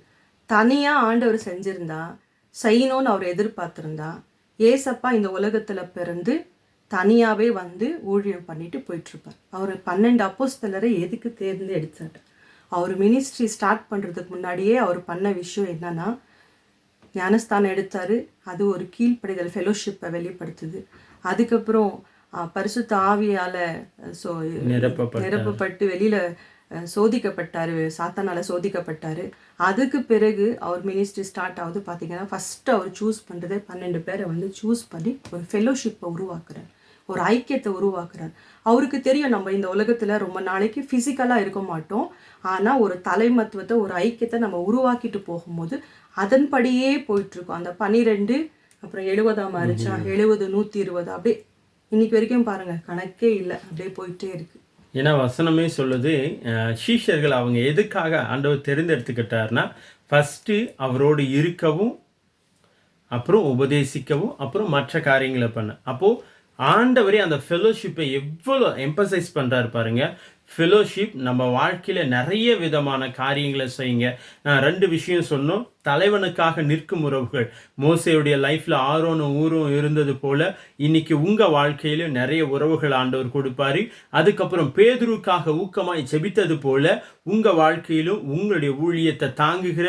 தனியாக ஆண்டவர் செஞ்சிருந்தா, செய்யணும்னு அவர் எதிர்பார்த்துருந்தா, ஏசப்பா இந்த உலகத்தில் பிறந்து தனியாகவே வந்து ஊழியம் பண்ணிட்டு போயிட்டுருப்பார். அவர் 12 அப்போஸ்தலரை எதுக்கு தேர்ந்தெடுத்தார்? அவர் மினிஸ்ட்ரி ஸ்டார்ட் பண்ணுறதுக்கு முன்னாடியே அவர் பண்ண விஷயம் என்னன்னா, ஞானஸ்தானம் எடுத்தார். அது ஒரு கீழ்ப்படிதல், ஃபெலோஷிப்பை வெளிப்படுத்துது. அதுக்கப்புறம் பரிசுத்த ஆவியால் நிரப்பப்பட்டு வெளியில் சோதிக்கப்பட்டார், சாத்தானால் சோதிக்கப்பட்டார். அதுக்கு பிறகு அவர் மினிஸ்ட்ரி ஸ்டார்ட் ஆகுது. பார்த்தீங்கன்னா ஃபஸ்ட்டு அவர் சூஸ் பண்ணுறதே 12 பேரை வந்து சூஸ் பண்ணி ஒரு ஃபெலோஷிப்பை உருவாக்குறார், ஒரு ஐக்கியத்தை உருவாக்குறார். அவருக்கு தெரியும் நம்ம இந்த உலகத்தில் ரொம்ப நாளைக்கு ஃபிசிக்கலாக இருக்க மாட்டோம். ஆனால் ஒரு தலைமத்துவத்தை, ஒரு ஐக்கியத்தை நம்ம உருவாக்கிட்டு போகும்போது அதன்படியே போயிட்டுருக்கோம். அந்த 12 அப்புறம் 70 ஆரிச்சா, 70 120 அப்படியே இன்னைக்கு வரைக்கும் பாருங்கள், கணக்கே இல்லை, அப்படியே போயிட்டே இருக்குது. ஏன்னா வசனமே சொல்லுது, சீஷர்கள் அவங்க எதுக்காக ஆண்டவர் தெரிந்தெடுத்துக்கிட்டார்னா, ஃபஸ்ட்டு அவரோடு இருக்கவும், அப்புறம் உபதேசிக்கவும், அப்புறம் மற்ற காரியங்களை பண்ண. அப்போது ஆண்டவரே அந்த ஃபெலோஷிப்பை எவ்வளோ எம்பசைஸ் பண்ணுறாரு பாருங்கள். ஃபெலோஷிப் நம்ம வாழ்க்கையில் நிறைய விதமான காரியங்களை செய்யுங்க. நான் 2 விஷயம் சொன்னோம். தலைவனுக்காக நிற்கும் உறவுகள். மோசேயுடைய லைஃப்பில் ஆரோனும் ஊரும் இருந்தது போல் இன்னைக்கு உங்கள் வாழ்க்கையிலும் நிறைய உறவுகள் ஆண்டவர் கொடுப்பாரு. அதுக்கப்புறம் பேதுருக்காக ஊக்கமாய் ஜெபித்தது போல் உங்கள் வாழ்க்கையிலும் உங்களுடைய ஊழியத்தை தாங்குகிற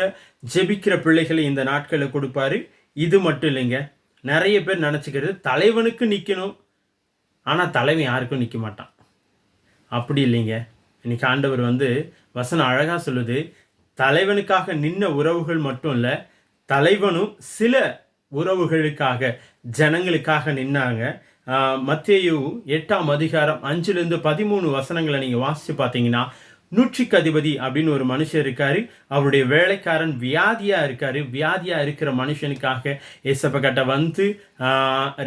ஜெபிக்கிற பிள்ளைகளை இந்த நாட்களில் கொடுப்பாரு. இது மட்டும் இல்லைங்க, நிறைய பேர் நினச்சிக்கிறது தலைவனுக்கு நிற்கணும், ஆனால் தலைவன் யாருக்கும் நிற்க மாட்டான். அப்படி இல்லைங்க. இன்னைக்கு ஆண்டவர் வந்து வசனம் அழகாக சொல்லுது, தலைவனுக்காக நின்ன உறவுகள் மட்டும் இல்லை, தலைவனும் சில உறவுகளுக்காக, ஜனங்களுக்காக நின்னாங்க. மத்தேயு 8ஆம் அதிகாரம் 5 - 13 வசனங்களை நீங்கள் வாசித்து பார்த்தீங்கன்னா, 100க்கு அதிபதி அப்படின்னு ஒரு மனுஷன் இருக்காரு. அவருடைய வேலைக்காரன் வியாதியா இருக்காரு. வியாதியா இருக்கிற மனுஷனுக்காக ஏசப்பா கிட்ட வந்து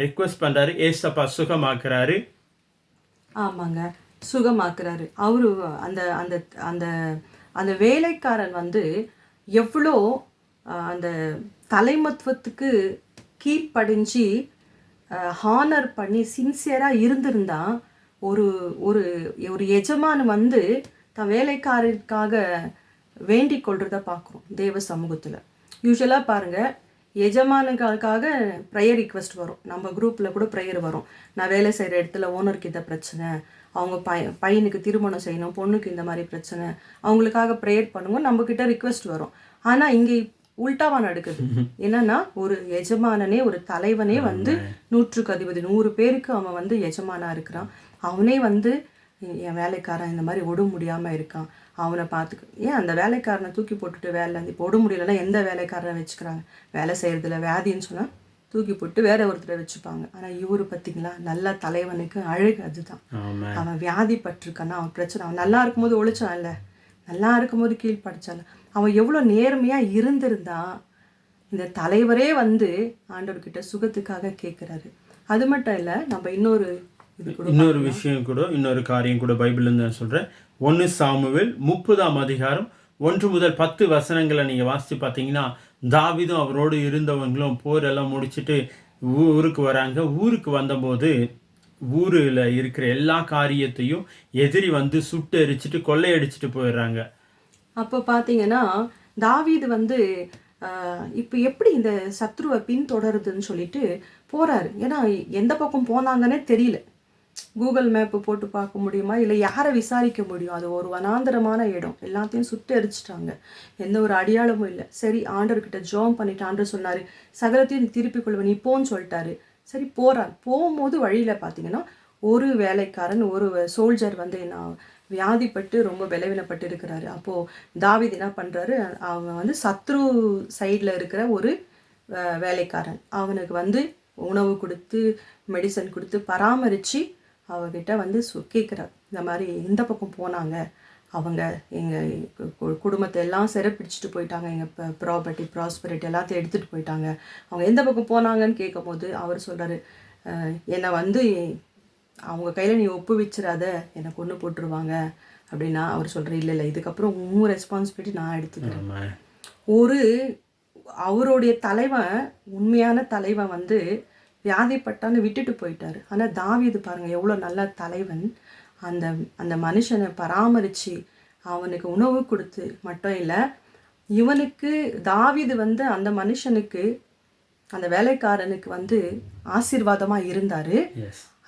ரிக்வெஸ்ட் பண்றாரு. ஏசப்பா சுகமாக்குறாரு. ஆமாங்க, சுகமாக்குறாரு. அவரு அந்த அந்த அந்த அந்த வேலைக்காரன் வந்து எவ்வளோ அந்த தலைமத்துவத்துக்கு கீழ்ப்படிஞ்சு ஹானர் பண்ணி சின்சியராக இருந்திருந்தா, ஒரு ஒரு ஒரு எஜமான் வந்து தன் வேலைக்காரருக்காக வேண்டிக் கொள்றத பார்க்குறோம் தேவ சமூகத்தில். யூஸ்வலாக பாருங்கள், எஜமானுக்காக ப்ரேயர் ரிக்வெஸ்ட் வரும். நம்ம குரூப்பில் கூட ப்ரேயர் வரும். நான் வேலை செய்கிற இடத்துல ஓனருக்கு இந்த பிரச்சனை, அவங்க பையனுக்கு திருமணம் செய்யணும், பொண்ணுக்கு இந்த மாதிரி பிரச்சனை, அவங்களுக்காக ப்ரேயர் பண்ணுங்க, நம்மக்கிட்ட ரிக்வெஸ்ட் வரும். ஆனால் இங்கே உல்டாவா நடக்குது. என்னன்னா, ஒரு எஜமானனே, ஒரு தலைவனே வந்து 100க்கு அதிபதி, 100 பேருக்கு அவன் வந்து எஜமானா இருக்கிறான். அவனே வந்து என் வேலைக்காரன் இந்த மாதிரி உட முடியாமல் இருக்கான், அவனை பார்த்துக்க. ஏன் அந்த வேலைக்காரனை தூக்கி போட்டுட்டு வேலை இப்போ உட முடியலன்னா எந்த வேலைக்காரனை வச்சுக்கிறாங்க? வேலை செய்கிறதுல வியாதின்னு சொன்னால் தூக்கி போட்டு வேற ஒருத்தரை வச்சுப்பாங்க. ஆனால் இவரு பார்த்தீங்களா, நல்ல தலைவனுக்கு அழகு அதுதான். அவன் வியாதிப்பட்டிருக்கான்னா, அவன் பிரச்சனை, அவன் நல்லா இருக்கும்போது ஒழிச்சான் இல்லை, நல்லா இருக்கும்போது கீழ்படிச்சால, அவன் எவ்வளோ நேர்மையாக இருந்திருந்தான். இந்த தலைவரே வந்து ஆண்டவர்கிட்ட சுகத்துக்காக கேட்குறாரு. அது மட்டும் இல்லை, நம்ம இன்னொரு விஷயம் கூட, இன்னொரு காரியம் கூட பைபிள்லேருந்து நான் சொல்கிறேன். 1 சாமுவேல் 30ஆம் அதிகாரம் 1 முதல் 10 வசனங்களை நீங்கள் வாசித்து பார்த்தீங்கன்னா, தாவீதும் அவரோடு இருந்தவங்களும் போரெல்லாம் முடிச்சுட்டு ஊருக்கு வராங்க. ஊருக்கு வந்தபோது ஊரில் இருக்கிற எல்லா காரியத்தையும் எதிரி வந்து சுட்டு எரிச்சிட்டு கொள்ளையடிச்சிட்டு போயிடுறாங்க. அப்போ பார்த்தீங்கன்னா, தாவீது வந்து இப்போ எப்படி இந்த சத்ருவை பின்தொடருதுன்னு சொல்லிட்டு போகிறாரு. ஏன்னா எந்த பக்கம் போனாங்கன்னே தெரியல. கூகுள் மேப்பு போட்டு பார்க்க முடியுமா, இல்லை யாரை விசாரிக்க முடியும்? அது ஒரு வனாந்தரமான இடம், எல்லாத்தையும் சுட்டு எரிச்சிட்டாங்க, எந்த ஒரு அடையாளமும் இல்லை. சரி, ஆண்டவர்கிட்ட ஜெபம் பண்ணிட்டு ஆண்டவர் சொன்னார், சகலத்தையும் திருப்பிக் கொள்வேன் இப்போன்னு சொல்லிட்டாரு. சரி போகிறார். போகும்போது வழியில் பார்த்தீங்கன்னா, ஒரு வேலைக்காரன், ஒரு சோல்ஜர் வந்து நான் வியாதிப்பட்டு ரொம்ப பலவீனப்பட்டு இருக்கிறாரு. அப்போது தாவீது என்ன பண்ணுறாரு, அவன் வந்து சத்ரு சைடில் இருக்கிற ஒரு வேலைக்காரன், அவனுக்கு வந்து உணவு கொடுத்து மெடிசன் கொடுத்து பராமரித்து அவகிட்ட வந்து கேட்குறார். இந்த மாதிரி இந்த பக்கம் போனாங்க, அவங்க எங்கள் குடும்பத்தை எல்லாம் சிறப்பிடிச்சிட்டு போயிட்டாங்க, எங்கள் ப்ராப்பர்ட்டி ப்ராஸ்பரிட்டி எல்லாத்தையும் எடுத்துகிட்டு போயிட்டாங்க, அவங்க எந்த பக்கம் போனாங்கன்னு கேட்கும் போது அவர் சொல்கிறாரு, என்னை வந்து அவங்க கையில் நீ ஒப்புவிச்சிடாத, என்னை கொண்டு போட்டுருவாங்க அப்படின்னா அவர் சொல்கிறார், இல்லை இதுக்கப்புறம் உன் ரெஸ்பான்சிபிலிட்டி நான் எடுத்துக்கிறேன். அவருடைய தலைவன், உண்மையான தலைவன் வந்து வியாதிப்பட்டான்னு விட்டுட்டு போயிட்டாரு. ஆனால் தாவீது பாருங்கள் எவ்வளோ நல்ல தலைவன். அந்த மனுஷனை பராமரித்து அவனுக்கு உணவு கொடுத்து மட்டும் இல்லை, இவனுக்கு தாவீது வந்து அந்த மனுஷனுக்கு, அந்த வேலைக்காரனுக்கு வந்து ஆசீர்வாதமாக இருந்தார்.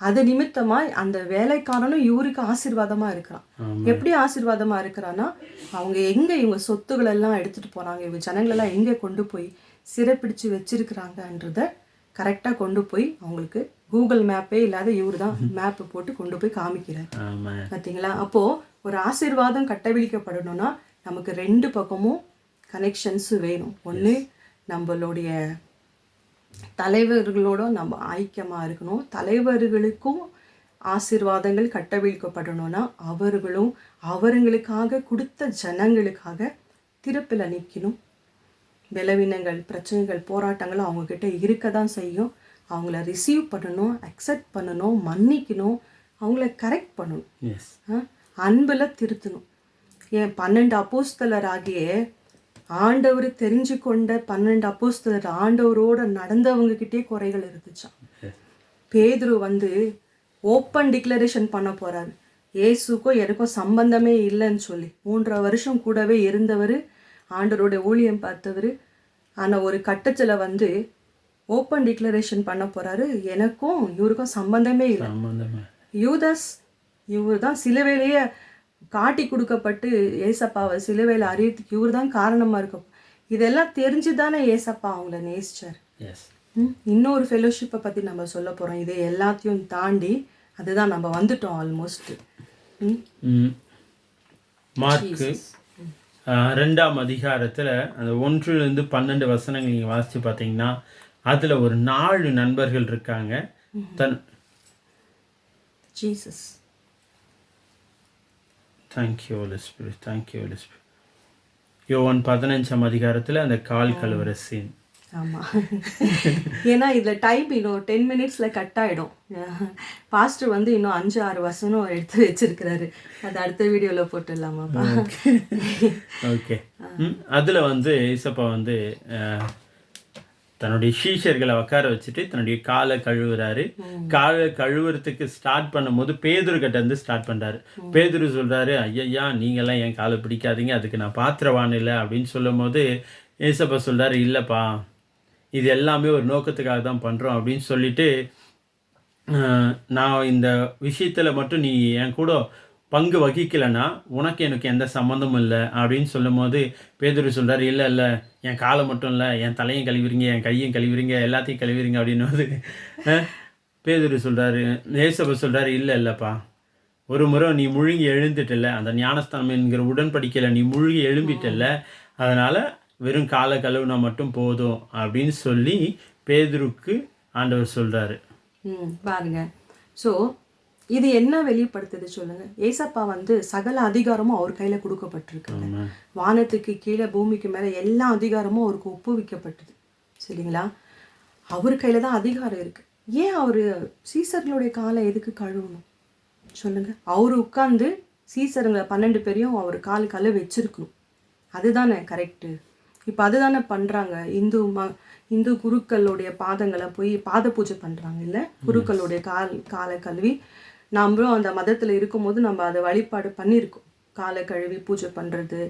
அது நிமித்தமாக அந்த வேலைக்காரனும் இவருக்கு ஆசீர்வாதமாக இருக்கிறான். எப்படி ஆசீர்வாதமாக இருக்கிறான்னா, அவங்க எங்கே இவங்க சொத்துக்கள் எல்லாம் எடுத்துகிட்டு போகிறாங்க, இவங்க ஜனங்களெல்லாம் எங்கே கொண்டு போய் சிறைப்பிடிச்சு வச்சிருக்கிறாங்கன்றத கரெக்டாக கொண்டு போய் அவங்களுக்கு கூகுள் மேப்பே இல்லாத இவர் தான் மேப்பு போட்டு கொண்டு போய் காமிக்கிறார். பார்த்தீங்களா? அப்போது ஒரு ஆசீர்வாதம் கட்டவிழ்க்கப்படணும்னா நமக்கு 2 பக்கமும் கனெக்ஷன்ஸு வேணும். ஒன்று, நம்மளுடைய தலைவர்களோட நம்ம ஐக்கியமாக இருக்கணும். தலைவர்களுக்கும் ஆசீர்வாதங்கள் கட்டவிழ்க்கப்படணும்னா அவர்களும் அவர்களுக்காக கொடுத்த ஜனங்களுக்காக திருப்பில் நிற்கணும். பலவீனங்கள், பிரச்சனைகள், போராட்டங்கள் அவங்கக்கிட்ட இருக்க தான் செய்யும். அவங்கள ரிசீவ் பண்ணணும், அக்செப்ட் பண்ணணும், மன்னிக்கணும், அவங்கள கரெக்ட் பண்ணணும், அன்பில் திருத்தணும். ஏன் 12 அப்போஸ்தலர் ஆகிய ஆண்டவர் தெரிஞ்சு கொண்ட 12 அப்போஸ்தலர் ஆண்டவரோட நடந்தவங்கக்கிட்டே குறைகள் இருந்துச்சான். பேதுரு வந்து ஓப்பன் டிக்ளரேஷன் பண்ண போகிறாரு, இயேசுக்கும் எனக்கும் சம்பந்தமே இல்லைன்னு சொல்லி. 3 வருஷம் கூடவே இருந்தவர், ஆண்டவரோட ஊழியம் பார்த்தவர். ஆனால் ஒரு கட்டத்தில் வந்து ஓப்பன் டிக்ளரேஷன் பண்ண போகிறாரு, எனக்கும் இவருக்கும் சம்பந்தமே இல்லை. யூதாஸ் இவர் தான் சிலுவையிலேயே காட்டி கொடுக்கப்பட்டு ஏசப்பாவை சிலுவையில் அறியறதுக்கு இவர் தான் காரணமாக இருக்கும். இதெல்லாம் தெரிஞ்சு தானே ஏசப்பா அவங்கள நேசிச்சார். இன்னொரு ஃபெலோஷிப்பை பற்றி நம்ம சொல்ல போகிறோம். இது எல்லாத்தையும் தாண்டி அதுதான் நம்ம வந்துட்டோம் ஆல்மோஸ்ட். மார்க்கு 2ஆம் அதிகாரத்தில் அந்த 1 to 12 வசனங்கள் நீங்கள் வாசித்து பார்த்தீங்கன்னா, அதில் ஒரு 4 நண்பர்கள் இருக்காங்க. Jesus, thank you holy spirit, thank you holy spirit. யோவான் 15ஆம் அதிகாரத்தில் அந்த கால் கழுவுற சீன். ஆமாம், ஏன்னா இதில் டைம் இன்னும் 10 minutesல கட் ஆகிடும். பாஸ்டர் வந்து இன்னும் 5-6 வசனம் எடுத்து வச்சிருக்கிறாரு, அது அடுத்த வீடியோவில் போட்டுடலாமாப்பா? ஓகே. அதில் வந்து இசப்பா வந்து தன்னுடைய சீஷர்களை உட்கார வச்சுட்டு தன்னுடைய காலை கழுவுறாரு. காலை கழுவுறதுக்கு ஸ்டார்ட் பண்ணும்போது பேதுரு கிட்ட இருந்து ஸ்டார்ட் பண்ணுறாரு. பேதுரு சொல்கிறாரு, ஐயா நீங்கள்லாம் என் காலை பிடிக்காதீங்க, அதுக்கு நான் பாத்திரவான் இல்லை அப்படின்னு சொல்லும் போது ஏசப்பா சொல்கிறார், இல்லைப்பா இது எல்லாமே ஒரு நோக்கத்துக்காக தான் பண்ணுறோம் அப்படின்னு சொல்லிட்டு, நான் இந்த விஷயத்தில் மட்டும் நீ என் கூட பங்கு வகிக்கலைன்னா உனக்கு எனக்கு எந்த சம்மந்தமும் இல்லை அப்படின்னு சொல்லும் போது பேதுரு சொல்கிறார், இல்லை இல்லை என் காலை மட்டும் இல்லை, என் தலையும் கழுவிறீங்க, என் கையும் கழுவிறீங்க, எல்லாத்தையும் கழுவிறீங்க அப்படின்னு போது பேதுரு சொல்கிறாரு, ஏசப்பா சொல்கிறாரு, இல்லை இல்லைப்பா, ஒரு முறை நீ முழுங்கி எழுந்துட்டில்ல, அந்த ஞானஸ்தானம் என்கிற உடன்படிக்கையில் நீ முழுகி எழும்பிட்டில்ல, அதனால் வெறும் காலை கழுவுனா மட்டும் போதும் அப்படின்னு சொல்லி பேதுருக்கு ஆண்டவர் சொல்கிறாரு. பாருங்க. ஸோ இது என்ன வெளிப்படுத்துது சொல்லுங்க? ஏசப்பா வந்து சகல அதிகாரமும் அவர் கையில கொடுக்கப்பட்டிருக்குங்க. வானத்துக்கு கீழே பூமிக்கு மேல எல்லா அதிகாரமும் அவருக்கு ஒப்புவிக்கப்பட்டது. சரிங்களா? அவர் கையில தான் அதிகாரம் இருக்கு. ஏன் அவரு சீசர்களுடைய காலை எதுக்கு கழுவணும் சொல்லுங்க? அவரு உட்கார்ந்து சீசருங்களை 12 பேரையும் அவர் காலு வச்சிருக்கணும். அதுதானே கரெக்டு. இப்போ அதுதானே பண்றாங்க. இந்து குருக்களுடைய பாதங்களை போய் பாத பூஜை பண்றாங்க இல்ல? குருக்களுடைய காலை கழுவி நம்மளும் அந்த மதத்துல இருக்கும்போது நம்ம அதை வழிபாடு பண்ணியிருக்கோம். காலை கழுவி பூஜை பண்றது,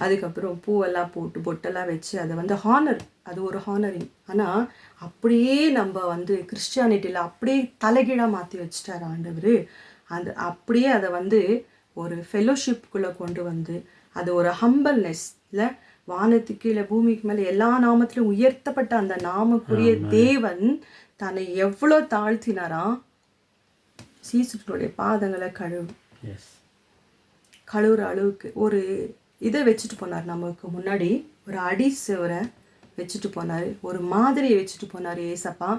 அதுக்கப்புறம் பூவெல்லாம் போட்டு பொட்டெல்லாம் வச்சு அதை வந்து ஹானர், அது ஒரு ஹானரிங். ஆனா அப்படியே நம்ம வந்து கிறிஸ்டியானிட்டியில அப்படியே தலைகீழா மாற்றி வச்சுட்டார் ஆண்டவர். அப்படியே அதை வந்து ஒரு ஃபெலோஷிப்புக்குள்ளே கொண்டு வந்து அது ஒரு ஹம்பல்னஸ் இல்லை, வானத்துக்கு கீழே பூமிக்கு மேலே எல்லா நாமத்திலும் உயர்த்தப்பட்ட அந்த நாமக்குரிய தேவன் தன்னை எவ்வளோ தாழ்த்தினாராம், சீசர்களுடைய பாதங்களை கழுவுற அளவுக்கு ஒரு இதை வச்சுட்டு போனார். நமக்கு முன்னாடி ஒரு அடி சுவரை வச்சுட்டு போனார், ஒரு மாதிரியை வச்சுட்டு போனார் ஏசப்பா.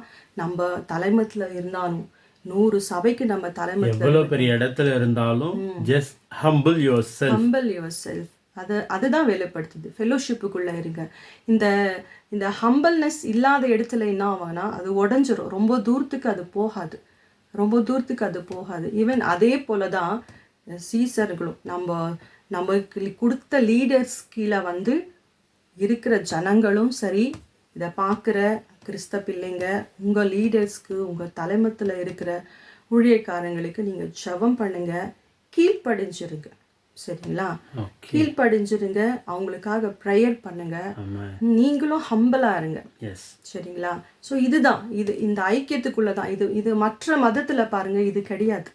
நம்ம தலைமத்தில் இருந்தாலும் 100 சபைக்கு நம்ம தலைமத்தில் எவ்வளவு பெரிய இடத்துல இருந்தாலும் just humble yourself. அதுதான் வெளிப்படுத்துது. ஃபெலோஷிப்புக்குள்ளே இருங்க. இந்த ஹம்பிள்னஸ் இல்லாத இடத்துல என்ன ஆகும்னா அது உடஞ்சிரும். ரொம்ப தூரத்துக்கு அது போகாது. ஈவன் அதே போல தான் சீசர்களும் நமக்கு கொடுத்த லீடர்ஸ் கீழே வந்து இருக்கிற ஜனங்களும் சரி, இதை பார்க்குற கிறிஸ்த பிள்ளைங்க, உங்கள் லீடர்ஸ்க்கு, உங்கள் தலைமத்தில் இருக்கிற ஊழியக்காரங்களுக்கு நீங்கள் ஜெபம் பண்ணுங்க, கீழ்ப்படிஞ்சிருங்க. சரிங்களா? கீழ்ப்படிஞ்சிருங்க, அவங்களுக்காக ப்ரேயர் பண்ணுங்க, நீங்களும் ஹம்பிளா இருங்க. சரிங்களா? ஸோ இதுதான் இந்த ஐக்கியத்துக்குள்ளதான் இது மற்ற மதத்துல பாருங்க இது கிடையாது.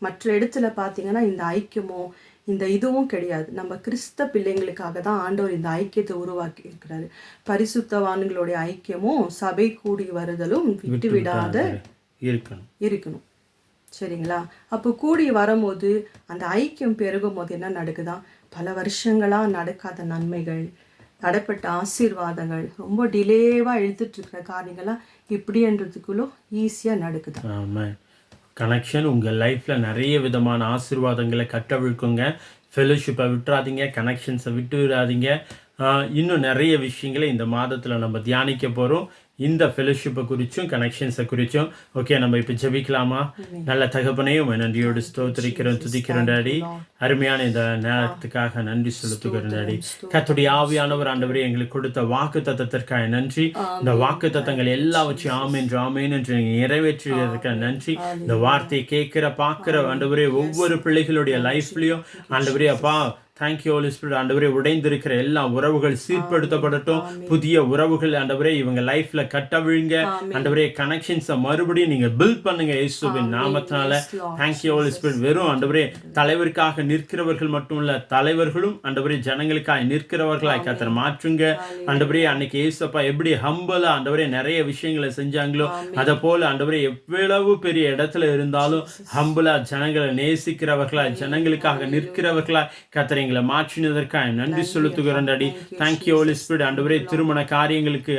மற்ற இடத்துல பார்த்தீங்கன்னா இந்த ஐக்கியமோ இந்த இதுவும் கிடையாது. நம்ம கிறிஸ்த பிள்ளைங்களுக்காக தான் ஆண்டவர் இந்த ஐக்கியத்தை உருவாக்கி இருக்கிறாரு. பரிசுத்தவான்களுடைய ஐக்கியமும் சபை கூடி வருதலும் விட்டு விடாத இருக்கணும். சரிங்களா? அப்போ கூடி வரும்போது அந்த ஐக்கியம் பெருகும் போது என்ன நடக்குதான், பல வருஷங்களா நடக்காத நன்மைகள், தடைப்பட்ட ஆசீர்வாதங்கள், ரொம்ப டிலேவா எழுதிட்டு இருக்கிற காரியங்கள்லாம் இப்படின்றதுக்குள்ள ஈஸியா நடக்குது. கனெக்ஷன் உங்கள் லைஃப்பில் நிறைய விதமான ஆசீர்வாதங்களை கட்டவிழ்க்குங்க. ஃபெலோஷிப்பை விட்டுறாதீங்க, கனெக்ஷன்ஸை விட்டு விடாதீங்க. இன்னும் நிறைய விஷயங்களை இந்த மாதத்தில் நம்ம தியானிக்க போகிறோம். இந்த ஃபெலோஷிப்பை குறித்தும் கனெக்ஷன்ஸை குறித்தும். ஓகே, நம்ம இப்போ ஜெபிக்கலாமா? நல்ல தகப்பனையும் நன்றியோடு ஸ்தோத்திரிக்கிறோம், துதிக்கிறோம் டாடி. அருமையான இந்த நேரத்துக்காக நன்றி செலுத்துகிறோம் டாடி. கர்த்தருடைய ஆவியானவர் ஆண்டவரே எங்களுக்கு கொடுத்த வாக்கு தத்தத்திற்காக நன்றி. இந்த வாக்கு தத்தங்கள் எல்லாவற்றையும் ஆமென் என்று நிறைவேற்றுவதற்காக நன்றி. இந்த வார்த்தையை கேட்கிற பார்க்கிற ஆண்டவரே ஒவ்வொரு பிள்ளைகளுடைய லைஃப்லையும் ஆண்டவரே அப்பா தேங்க்யூ ஹோலி ஸ்பிரிட். ஆண்டவரே உடைந்திருக்கிற எல்லா உறவுகள் சீர்படுத்தப்படட்டும். புதிய உறவுகள் ஆண்டவரே இவங்க லைஃப்ல கட்டவிழுங்க. ஆண்டவரே கனெக்ஷன்ஸை மறுபடியும் நீங்க பில்ட் பண்ணுங்க இயேசுவின் நாமத்தினால. Thank you holy spirit. வெறும் ஆண்டவரே தலைவருக்காக நிற்கிறவர்கள் மட்டும் இல்ல, தலைவர்களும் ஆண்டவரே ஜனங்களுக்காக நிற்கிறவர்களாய் கர்த்தர் மாற்றுங்க. ஆண்டவரே அன்னைக்கு இயேசுப்பா எப்படி ஹம்பலா ஆண்டவரே நிறைய விஷயங்களை செஞ்சாங்களோ அதை போல ஆண்டவரே எவ்வளவு பெரிய இடத்துல இருந்தாலும் ஹம்பலா ஜனங்களை நேசிக்கிறவர்களா, ஜனங்களுக்காக நிற்கிறவர்களா கர்த்தர் எங்களை மாற்றினதற்காக நன்றி செலுத்துகிறோம் டாடி. Thank you holy spirit. ஆண்டவரே திருமண காரியங்களுக்கு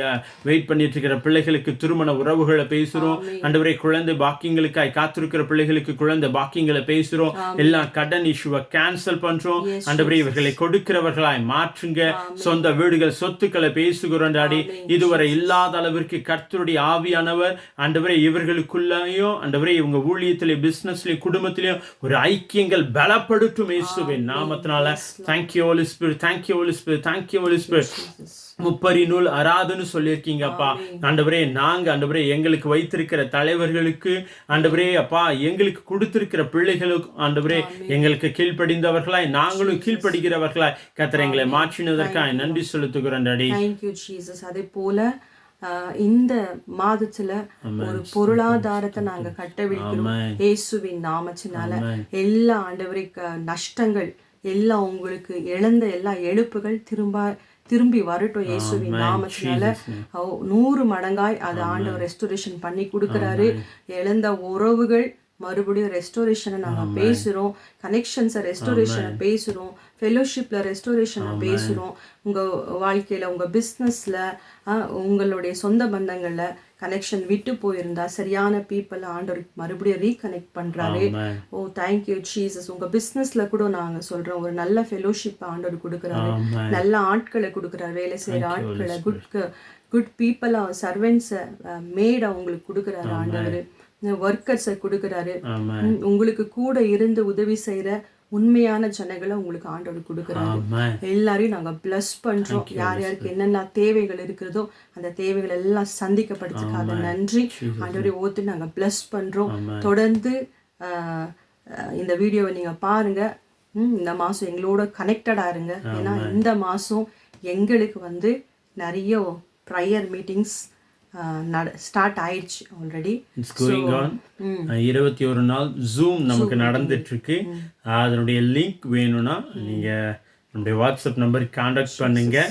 வெயிட் பண்ணிட்டு இருக்கிற பிள்ளைகளுக்கு திருமண உறவுகளை பேசுறோம். ஆண்டவரே குழந்தை பாக்கியங்களுக்காய் காத்திருக்கிற பிள்ளைகளுக்கு குழந்தை பாக்கியங்களை பேசுறோம். எல்லா கடன் இஷ்யூவை கேன்சல் பண்றோம். ஆண்டவரே இவர்களை கொடுக்கிறவர்களாய் மாற்றுங்க. சொந்த வீடுகள் சொத்துக்களை பேசுகிறோம் டாடி. இதுவரை இல்லாத அளவிற்கு கர்த்தருடைய ஆவியானவர் ஆண்டவரே இவர்களுக்குள்ளேயும் ஆண்டவரே இவங்க ஊழியத்திலேயும் பிசினஸ்லயும் குடும்பத்திலையும் ஒரு ஐக்கியங்கள் பலப்படுத்தும் இயேசுவின் நாமத்தினால. Thank you Holy Spirit, thank you Holy Spirit, thank you Holy Spirit. முப்பரி நூல் அராதுன்னு சொல்லியிருக்கீங்கப்பா. ஆண்டவரே நாங்க ஆண்டவரே எங்களுக்கு வைத்திருக்கிற தலைவர்களுக்கு ஆண்டவரே அப்பா எங்களுக்கு கொடுத்திருக்கிற பிள்ளைகளுக்கு ஆண்டவரே எங்களுக்கு கீழ்ப்படிந்தவர்களாய் நாங்களும் கீழ்ப்படுகிறவர்களாய் கர்த்தர் எங்களை மாற்றினதற்காக நன்றி செலுத்துகிறோம் டாடி. Thank you Jesus. அதே போல இந்த மாதத்துல ஒரு பொருளாதாரத்தை நாங்க கட்டவிழ்க்கிறோம் இயேசுவின் நாமத்தினால. எல்லா ஆண்டவரே நஷ்டங்கள் எல்லாம் உங்களுக்கு இழந்த எல்லா எழுப்புகள் திரும்பி வரட்டும் இயேசுவின் நாமத்தினால. 100 மடங்காய் அது ஆண்டவர் ரெஸ்டோரேஷன் பண்ணி கொடுக்குறாரு. இழந்த உறவுகள் மறுபடியும் ரெஸ்டோரேஷனை நாங்கள் பேசுகிறோம், கனெக்ஷன்ஸை ரெஸ்டோரேஷனை பேசுகிறோம், ஃபெலோஷிப்பில் ரெஸ்டோரேஷனை பேசுகிறோம். உங்கள் வாழ்க்கையில் உங்கள் பிஸ்னஸில் உங்களுடைய சொந்த பந்தங்களில் கனெக்ஷன் விட்டு போயிருந்தா சரியான பீப்புள் ஆண்டவர் மறுபடியும் ரீகனெக்ட் பண்ணுறாரு. ஓ தேங்க்யூ ஜீசஸ். உங்கள் பிஸ்னஸில் கூட நாங்கள் சொல்கிறோம் ஒரு நல்ல ஃபெலோஷிப் ஆண்டவர் கொடுக்குறாரு, நல்ல ஆட்களை கொடுக்குறாரு, வேலை செய்கிற ஆட்களை, குட் பீப்புளாக சர்வெண்ட்ஸை மேட் அவங்களுக்கு கொடுக்குறாரு ஆண்டவர், ஒர்க்கர்ஸை கொடுக்குறாரு. உங்களுக்கு கூட இருந்து உதவி செய்கிற உண்மையான ஜனங்களை உங்களுக்கு ஆண்டவர் கொடுக்குறாரு. எல்லாரையும் நாங்கள் பிளஸ் பண்றோம். யார் யாருக்கு என்னென்ன தேவைகள் இருக்கிறதோ அந்த தேவைகள் எல்லாம் சந்திக்கப்படுறதுக்காக நன்றி ஆண்டவரை ஓத்து நாங்கள் பிளஸ் பண்றோம். தொடர்ந்து இந்த வீடியோவை நீங்க பாருங்க. இந்த மாசம் எங்களோட கனெக்டடா இருங்க. ஏன்னா இந்த மாசம் எங்களுக்கு நிறைய ப்ரேயர் மீட்டிங்ஸ் ஸ்டார்ட் ஆயிடுச்சு ஆல்ரெடி. 21 நாள் ஜூம் நமக்கு நடந்துட்டு இருக்கு. அதனுடைய லிங்க் வேணும்னா நீங்க நம்முடைய வாட்ஸ்அப் நம்பருக்கு கான்டாக்ட் பண்ணுங்க.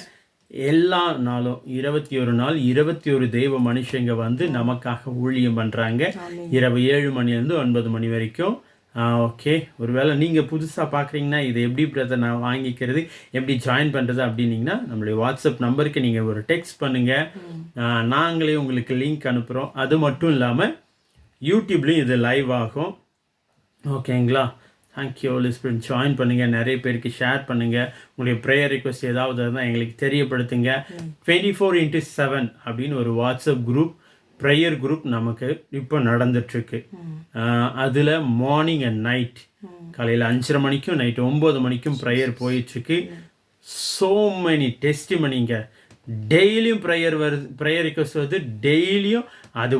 எல்லா நாளும் 21 நாள் 21 தெய்வ மனுஷங்க நமக்காக ஊழியம் பண்றாங்க. இரவு 7 மணிலேருந்து 9 மணி வரைக்கும். ஓகே, ஒருவேளை நீங்கள் புதுசாக பார்க்குறீங்கன்னா இது எப்படி பிரதர் நான் வாங்கிக்கிறது, எப்படி ஜாயின் பண்ணுறது அப்படின்னீங்கன்னா நம்மளுடைய வாட்ஸ்அப் நம்பருக்கு நீங்கள் ஒரு டெக்ஸ்ட் பண்ணுங்கள், நாங்களே உங்களுக்கு லிங்க் அனுப்புகிறோம். அது மட்டும் இல்லாமல் யூடியூப்லேயும் இது லைவ் ஆகும். ஓகேங்களா? தேங்க்யூ. லிஸ்பின் ஜாயின் பண்ணுங்கள், நிறைய பேருக்கு ஷேர் பண்ணுங்கள். உங்களுடைய ப்ரேயர் ரிக்வெஸ்ட் ஏதாவது இருந்தால் எங்களுக்கு தெரியப்படுத்துங்க. 24x7 அப்படின்னு ஒரு வாட்ஸ்அப் குரூப், ப்ரேயர் குரூப் நமக்கு இப்போ நடந்துட்டுருக்கு. அதில் மார்னிங் அண்ட் நைட் காலையில் 5:30 மணிக்கும் நைட்டு 9 மணிக்கும் ப்ரேயர் போயிட்டுருக்கு. ஸோ மெனி டெஸ்டிமனிங்க. டெய்லியும் ப்ரேயர் ரிக்வெஸ்ட் வருது, டெய்லியும் அது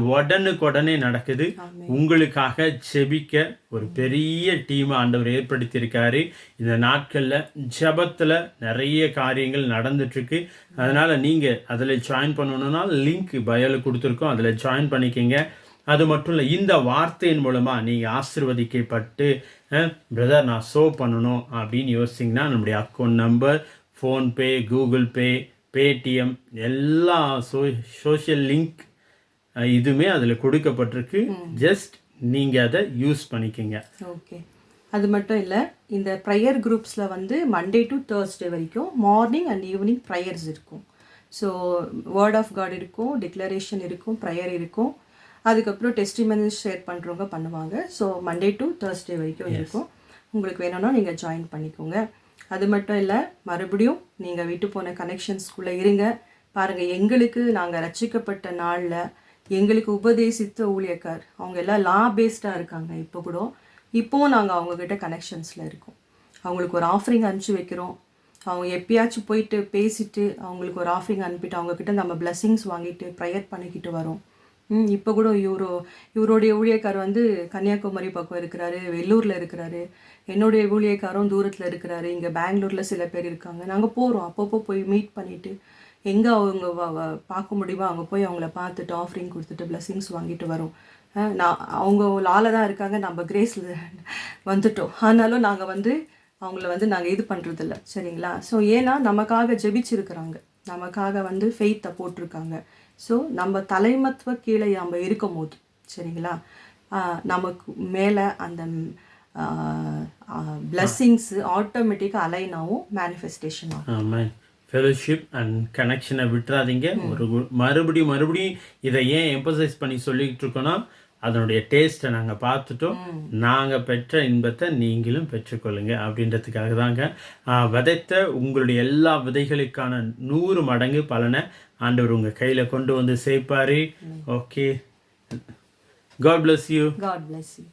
உடனே நடக்குது. உங்களுக்காக ஜெபிக்க ஒரு பெரிய டீமை ஆண்டவர் ஏற்படுத்தியிருக்காரு. இந்த நாட்களில் ஜெபத்தில் நிறைய காரியங்கள் நடந்துட்டுருக்கு. அதனால் நீங்கள் அதில் ஜாயின் பண்ணணுன்னா லிங்க் பயோவில் கொடுத்துருக்கோம், அதில் ஜாயின் பண்ணிக்கோங்க. அது மட்டும் இல்லை, இந்த வார்த்தையின் மூலமாக நீங்கள் ஆசீர்வதிக்கப்பட்டு பிரதர் நான் ஷோ பண்ணணும் அப்படின்னு யோசிச்சிங்கன்னா நம்முடைய account number, PhonePe, Google Pay, Paytm எல்லா சோஷியல் லிங்க் இதுவுமே அதில் கொடுக்கப்பட்டிருக்கு. ஜஸ்ட் நீங்கள் அதை யூஸ் பண்ணிக்கோங்க. ஓகே, அது மட்டும் இல்லை, இந்த ப்ரேயர் குரூப்ஸில் மண்டே டு தேர்ஸ்டே வரைக்கும் மார்னிங் அண்ட் ஈவினிங் ப்ரேயர்ஸ் இருக்கும். ஸோ வேர்ட் ஆஃப் காட் இருக்கும், டிக்ளரேஷன் இருக்கும், ப்ரேயர் இருக்கும். அதுக்கப்புறம் டெஸ்டிமனிஸ் ஷேர் பண்ணுறவங்க பண்ணுவாங்க. ஸோ மண்டே டு தேர்ஸ்டே வரைக்கும் இருக்கும். உங்களுக்கு வேணும்னா நீங்கள் ஜாயின் பண்ணிக்கோங்க. அது மட்டும் இல்லை, மறுபடியும் நீங்கள் விட்டு போன கனெக்ஷன்ஸ்குள்ளே இருங்க. பாருங்கள், எங்களுக்கு நாங்கள் ரட்சிக்கப்பட்ட நாளில் எங்களுக்கு உபதேசித்த ஊழியக்கார் அவங்க எல்லாம் லா பேஸ்டாக இருக்காங்க. இப்போவும் நாங்கள் அவங்கக்கிட்ட கனெக்ஷன்ஸில் இருக்கோம். அவங்களுக்கு ஒரு ஆஃபரிங் அனுப்பிச்சி வைக்கிறோம். அவங்க எப்பயாச்சும் போயிட்டு பேசிட்டு அவங்களுக்கு ஒரு ஆஃபரிங் அனுப்பிட்டு அவங்கக்கிட்ட நம்ம பிளெஸிங்ஸ் வாங்கிட்டு ப்ரேயர் பண்ணிக்கிட்டு வரோம். இப்போ கூட இவருடைய ஊழியக்கார் கன்னியாகுமரி பக்கம் இருக்கிறாரு, வெள்ளூரில் இருக்கிறாரு. என்னுடைய ஊழியக்காரும் தூரத்தில் இருக்கிறாரு. இங்கே பெங்களூரில் சில பேர் இருக்காங்க. நாங்கள் போகிறோம், அப்பப்போ போய் மீட் பண்ணிவிட்டு எங்கே அவங்க பார்க்க முடியுமோ அங்கே போய் அவங்கள பார்த்துட்டு ஆஃபரிங் கொடுத்துட்டு பிளெஸிங்ஸ் வாங்கிட்டு வரோம். அவங்க லால தான் இருக்காங்க, நம்ம கிரேஸில் வந்துட்டோம். ஆனாலும் நாங்கள் அவங்கள நாங்கள் இது பண்ணுறதில்ல, சரிங்களா? ஸோ ஏன்னா நமக்காக ஜெபிச்சிருக்கிறாங்க, நமக்காக ஃபெய்த்தை போட்டிருக்காங்க. ஸோ நம்ம தலைமத்துவ கீழே நம்ம இருக்கும் போது, சரிங்களா, நமக்கு மேலே அந்த பிளெஸிங்ஸ் ஆட்டோமேட்டிக்காக அலைன் ஆகும், மேனிஃபெஸ்டேஷன் ஆகும். ஃபெலோஷிப் அண்ட் கனெக்ஷனை விட்டுறாதீங்க. மறுபடியும் இதை ஏன் எம்பசைஸ் பண்ணி சொல்லிக்கிட்டு இருக்கோன்னா, அதனுடைய டேஸ்ட்டை நாங்கள் பார்த்துட்டோம், நாங்கள் பெற்ற இன்பத்தை நீங்களும் பெற்றுக்கொள்ளுங்க அப்படின்றதுக்காக தாங்க. விதைத்த உங்களுடைய எல்லா விதைகளுக்கான 100 மடங்கு பலனை ஆண்டவர் உங்கள் கையில் கொண்டு சேர்ப்பாரு. Okay, God bless you. God bless you.